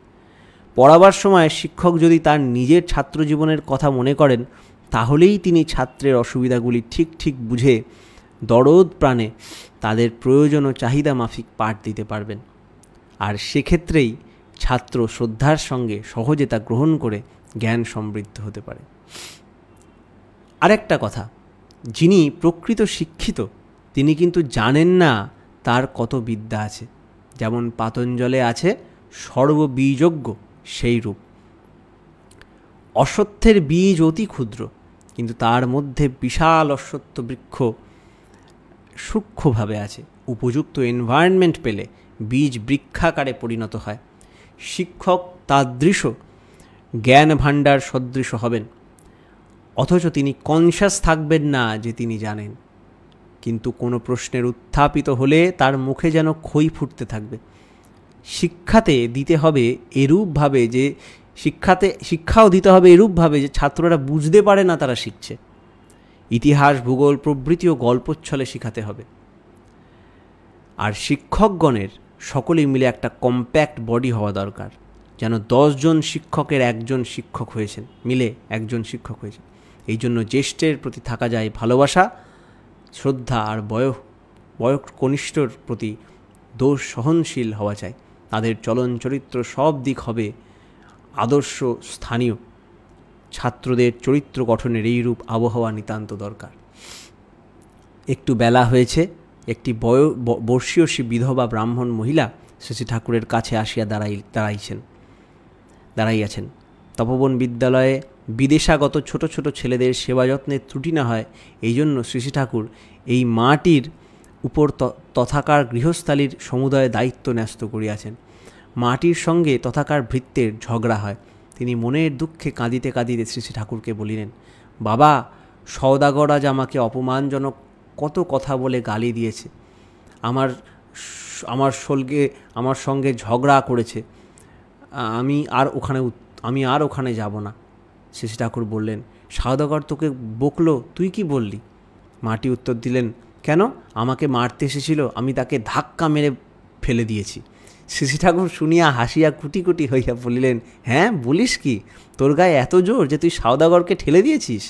পড়াবার সময় শিক্ষক যদি তার নিজের ছাত্রজীবনের কথা মনে করেন, তাহলেই তিনি ছাত্রের অসুবিধাগুলি ঠিক ঠিক বুঝে দরদ প্রাণে তাদের প্রয়োজন ও চাহিদা মাফিক পাঠ দিতে পারবেন। আর সেক্ষেত্রেই ছাত্র শ্রদ্ধার সঙ্গে সহজে তা গ্রহণ করে জ্ঞান সমৃদ্ধ হতে পারে। আরেকটা কথা, যিনি প্রকৃত শিক্ষিত তিনি কিন্তু জানেন না তার কত বিদ্যা আছে। যেমন পাতঞ্জলে আছে সর্ববীজজ্ঞ, সেই রূপ। অশ্বত্থের বীজ অতি ক্ষুদ্র, কিন্তু তার মধ্যে বিশাল অশ্বত্থ বৃক্ষ সূক্ষ্মভাবে আছে। উপযুক্ত এনভায়রনমেন্ট পেলে বীজ বৃক্ষাকারে পরিণত হয়। শিক্ষক তাদৃশ জ্ঞান ভাণ্ডার সদৃশ হবেন, অথচ তিনি কনশাস থাকবেন না যে তিনি জানেন। কিন্তু কোনো প্রশ্নের উত্থাপিত হলে তার মুখে যেন খই ফুটতে থাকবে। শিক্ষাও দিতে হবে এরূপভাবে যে ছাত্ররা বুঝতে পারে না তারা শিখছে। ইতিহাস, ভূগোল প্রভৃতিও গল্পচ্ছলে শেখাতে হবে। আর শিক্ষকগণের সকলেই মিলে একটা কম্প্যাক্ট বডি হওয়া দরকার, যেন 10 জন শিক্ষকের একজন শিক্ষক হয়েছেন, এই জন্য জ্যেষ্ঠের প্রতি থাকা যায় ভালোবাসা, শ্রদ্ধা, আর বয়স কনিষ্ঠর প্রতি দোষ সহনশীল হওয়া চাই। তাদের চলন চরিত্র সব দিক হবে আদর্শ স্থানীয়। ছাত্রদের চরিত্র গঠনের এইরূপ আবহাওয়া নিতান্ত দরকার। একটু বেলা হয়েছে। একটি বর্ষীয়সী বিধবা ব্রাহ্মণ মহিলা শ্রী ঠাকুরের কাছে আসিয়া দাঁড়াইয়াছেন। তপোবন বিদ্যালয়ে বিদেশাগত ছোট ছোট ছেলেদের সেবা যত্নের ত্রুটি না হয়, এই জন্য শ্রী ঠাকুর এই মাটির উপর তথাকার গৃহস্থালীর সমুদয় দায়িত্ব ন্যস্ত করিয়াছেন। মাটির সঙ্গে তথাকার ভৃত্যের ঝগড়া হয়। তিনি মনের দুঃখে কাঁদিতে কাঁদিতে শ্রী ঠাকুরকে বলিলেন, বাবা, সওদাগর আজ আমাকে অপমানজনক কত কথা বলে গালি দিয়েছে, আমার সঙ্গে ঝগড়া করেছে, আমি আর ওখানে যাব না। শ্রী ঠাকুর বললেন, সওদাগর তোকে বকলো, তুই কি বললি? মাটি উত্তর দিলেন, কেন? আমাকে মারতে এসেছিল, আমি তাকে ধাক্কা মেরে ফেলে দিয়েছি। শ্রী ঠাকুর শুনিয়া হাসিয়া কুটি কুটি হইয়া বলিলেন, হ্যাঁ, বলিস কি? তোর গায়ে এত জোর যে তুই সওদাগরকে ঠেলে দিয়েছিস?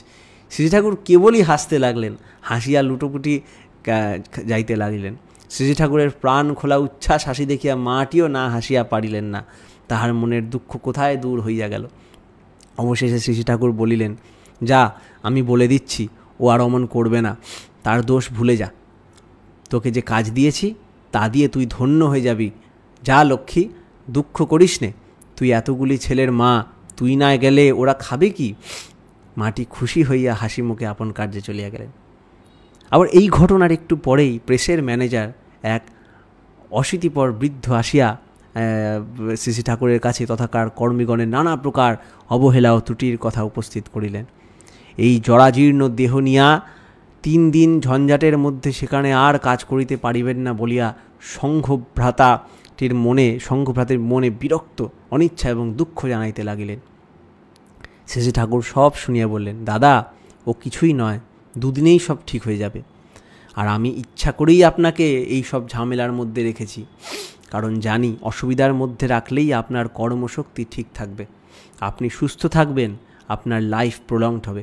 শ্রী ঠাকুর কেবলই হাসতে লাগলেন, হাসিয়া লুটোপুটি যাইতে লাগিলেন। শ্রী ঠাকুরের প্রাণ খোলা উচ্ছ্বাস হাসি দেখিয়া মাটিও না হাসিয়া পারিলেন না। তাহার মনের দুঃখ কোথায় দূর হইয়া গেল। অবশেষে শ্রী ঠাকুর বলিলেন, যা, আমি বলে দিচ্ছি, ও আর অমন করবে না, তার দোষ ভুলে যা। তোকে যে কাজ দিয়েছি তা দিয়ে তুই ধন্য হয়ে যাবি। যা লক্ষ্মী, দুঃখ করিস নে, তুই এতগুলি ছেলের মা, তুই না গেলে ওরা খাবে কি? মাটি খুশি হইয়া হাসি মুখে আপন কার্যে চলিয়া গেলেন। আবার এই ঘটনার একটু পরেই প্রেসের ম্যানেজার এক অশীতিপর বৃদ্ধ আসিয়া শ্রী ঠাকুরের কাছে তথাকার কর্মীগণের নানা প্রকার অবহেলা ও ত্রুটির কথা উপস্থিত করিলেন। এই জরাজীর্ণ দেহ নিয়া 3 দিন ঝঞ্ঝাটের মধ্যে সেখানে আর কাজ করিতে পারিবেন না বলিয়া সংঘভ্রাতের মনে বিরক্ত, অনিচ্ছা এবং দুঃখ জানাইতে লাগিলেন। শ্রী ঠাকুর সব শুনিয়া বললেন, দাদা, ও কিছুই নয়, 2 দিনেই সব ঠিক হয়ে যাবে। আর আমি ইচ্ছা করেই আপনাকে এই সব ঝামেলার মধ্যে রেখেছি, কারণ জানি অসুবিধার মধ্যে রাখলেই আপনার কর্মশক্তি ঠিক থাকবে, আপনি সুস্থ থাকবেন, আপনার লাইফ প্রলংড হবে।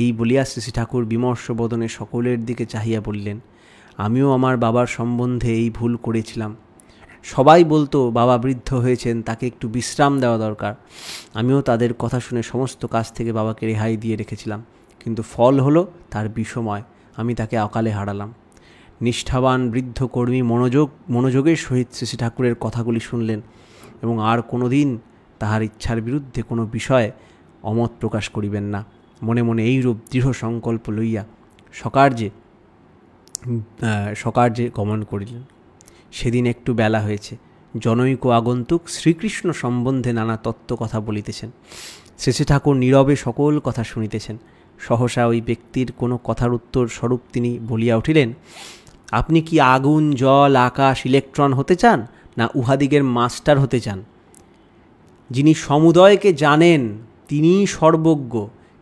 এই বলিয়া শ্রী ঠাকুর বিমর্ষ বদনে সকলের দিকে চাহিয়া বললেন, আমিও আমার বাবার সম্বন্ধে এই ভুল করেছিলাম। সবাই বলতো বাবা বৃদ্ধ হয়েছেন, তাকে একটু বিশ্রাম দেওয়া দরকার। আমিও তাদের কথা শুনে সমস্ত কাজ থেকে বাবাকে রেহাই দিয়ে রেখেছিলাম, কিন্তু ফল হলো তার বিষময়। আমি তাকে অকালে হারালাম। নিষ্ঠাবান বৃদ্ধ কর্মী মনোযোগের সহিত শ্রী ঠাকুরের কথাগুলি শুনলেন এবং আর কোনোদিন তাহার ইচ্ছার বিরুদ্ধে কোনো বিষয়ে অমত প্রকাশ করিবেন না। মনে মনে এইরূপ দৃঢ় সংকল্প লইয়া সকার্যে গমন করিলেন। সেদিন একটু বেলা হয়েছে। জনৈক আগন্তুক শ্রীকৃষ্ণ সম্বন্ধে নানা তত্ত্ব কথা বলিতেছেন। শ্রী শ্রী ঠাকুর নীরবে সকল কথা শুনিতেছেন। সহসা ওই ব্যক্তির কোনো কথার উত্তর স্বরূপ তিনি বলিয়া উঠিলেন, আপনি কি আগুন, জল, আকাশ, ইলেকট্রন হতে চান, না উহাদিগের মাস্টার হতে চান? যিনি সমুদয়কে জানেন তিনিই সর্বজ্ঞ।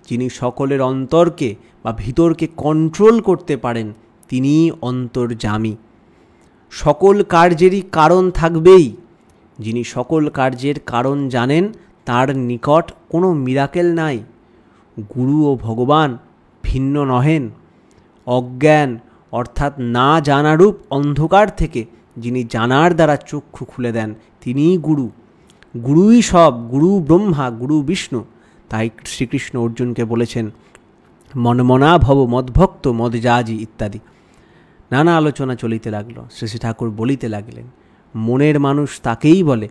যিনি সকলের অন্তরকে বা ভিতরকে কন্ট্রোল করতে পারেন তিনিই অন্তর্যামী। সকল কার্যেরই কারণ থাকবেই। যিনি সকল কার্যের কারণ জানেন তার নিকট কোনো মিরাকেল নাই। গুরু ও ভগবান ভিন্ন নহেন। অজ্ঞান অর্থাৎ না জানারূপ অন্ধকার থেকে যিনি জানার দ্বারা চক্ষু খুলে দেন তিনিই গুরু। গুরুই সব, গুরু ব্রহ্মা, গুরু বিষ্ণু। তাই শ্রীকৃষ্ণ অর্জুনকে বলেছেন, মনমনা ভব মদ্ভক্ত মদযাজি ইত্যাদি। নানা আলোচনা চলিতে লাগলো। শ্রী শ্রী ঠাকুর বলিতে লাগলেন, মনের মানুষ তাকেই বলে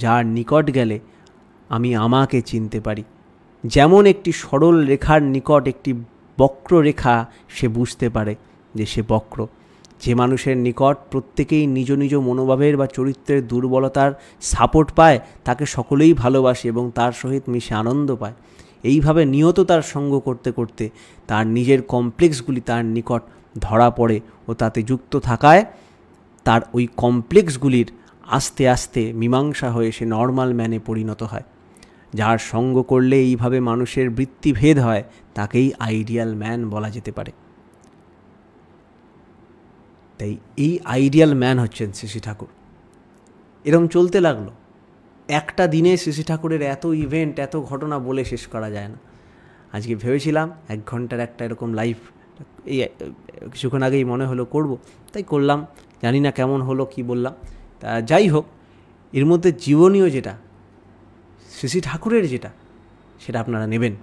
যার নিকট গেলে আমি আমাকে চিনতে পারি। যেমন একটি সরল রেখার নিকট একটি বক্ররেখা সে বুঝতে পারে যে সে বক্র। যে মানুষের নিকট প্রত্যেকেই নিজ নিজ মনোভাবের বা চরিত্রের দুর্বলতার সাপোর্ট পায় তাকে সকলেই ভালোবাসে এবং তার সহিত মিশে আনন্দ পায়। এইভাবে নিয়ত তার সঙ্গ করতে করতে তার নিজের কমপ্লেক্সগুলি তার নিকট ধরা পড়ে ও তাতে যুক্ত থাকায় তার ওই কমপ্লেক্সগুলির আস্তে আস্তে মীমাংসা হয়ে সে নর্মাল ম্যানে পরিণত হয়। যার সঙ্গ করলে এইভাবে মানুষের বৃত্তিভেদ হয় তাকেই আইডিয়াল ম্যান বলা যেতে পারে। তাই এই আইডিয়াল ম্যান হচ্ছেন শ্রী শ্রী ঠাকুর। এরকম চলতে লাগলো। একটা দিনে শ্রী শ্রী ঠাকুরের এত ইভেন্ট, এত ঘটনা বলে শেষ করা যায় না। আজকে ভেবেছিলাম 1 ঘন্টার একটা এরকম লাইভ, এই কিছুক্ষণ আগেই মনে হলো করব, তাই করলাম। জানি না কেমন হলো, কি বললাম। তা যাই হোক, এর মধ্যে জীবনীয় যেটা শ্রী শ্রী ঠাকুরের যেটা, সেটা আপনারা নেবেন।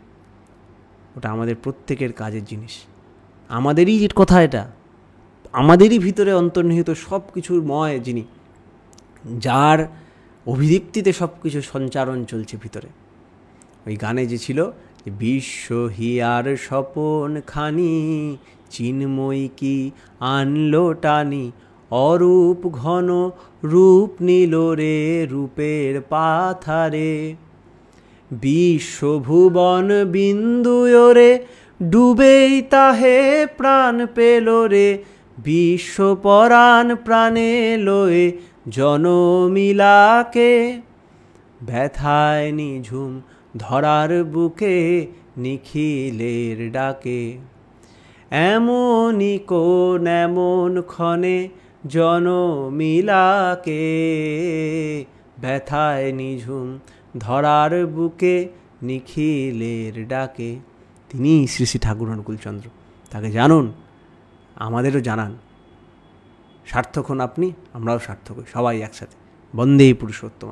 ওটা আমাদের প্রত্যেকের কাজের জিনিস। আমাদেরই যে কথা, এটা আমাদেরই ভিতরে অন্তর্নিহিত সব কিছুর ময় যিনি, যার অভিদীপ্তিতে সব কিছু সঞ্চারণ চলছে ভিতরে। ওই গানে যে ছিল, বিশ্ব হিয়ার স্বপন খানি চিন্ময়ী কি আনলো টানি, অরূপ ঘন রূপ নিল রে রূপের পাথারে, বিশ্বভুবন বিন্দুয়রে ডুবেই তাহে প্রাণ পেল রে, বিশ্বপরাণ প্রাণে লয়ে জনমিলাকে, ব্যথায় নিঝুম ধরার বুকে নিখিলের ডাকে, এমনই কোন এমন ক্ষণে জনমিলাকে, ব্যথায় নিঝুম ধরার বুকে নিখিলের ডাকে। তিনি শ্রী শ্রী ঠাকুর অনুকূলচন্দ্র। তাকে জানুন, আমাদেরও জানান। সার্থক হন আপনি, আমরাও সার্থক হই, সবাই একসাথে। বন্দে পুরুষোত্তম।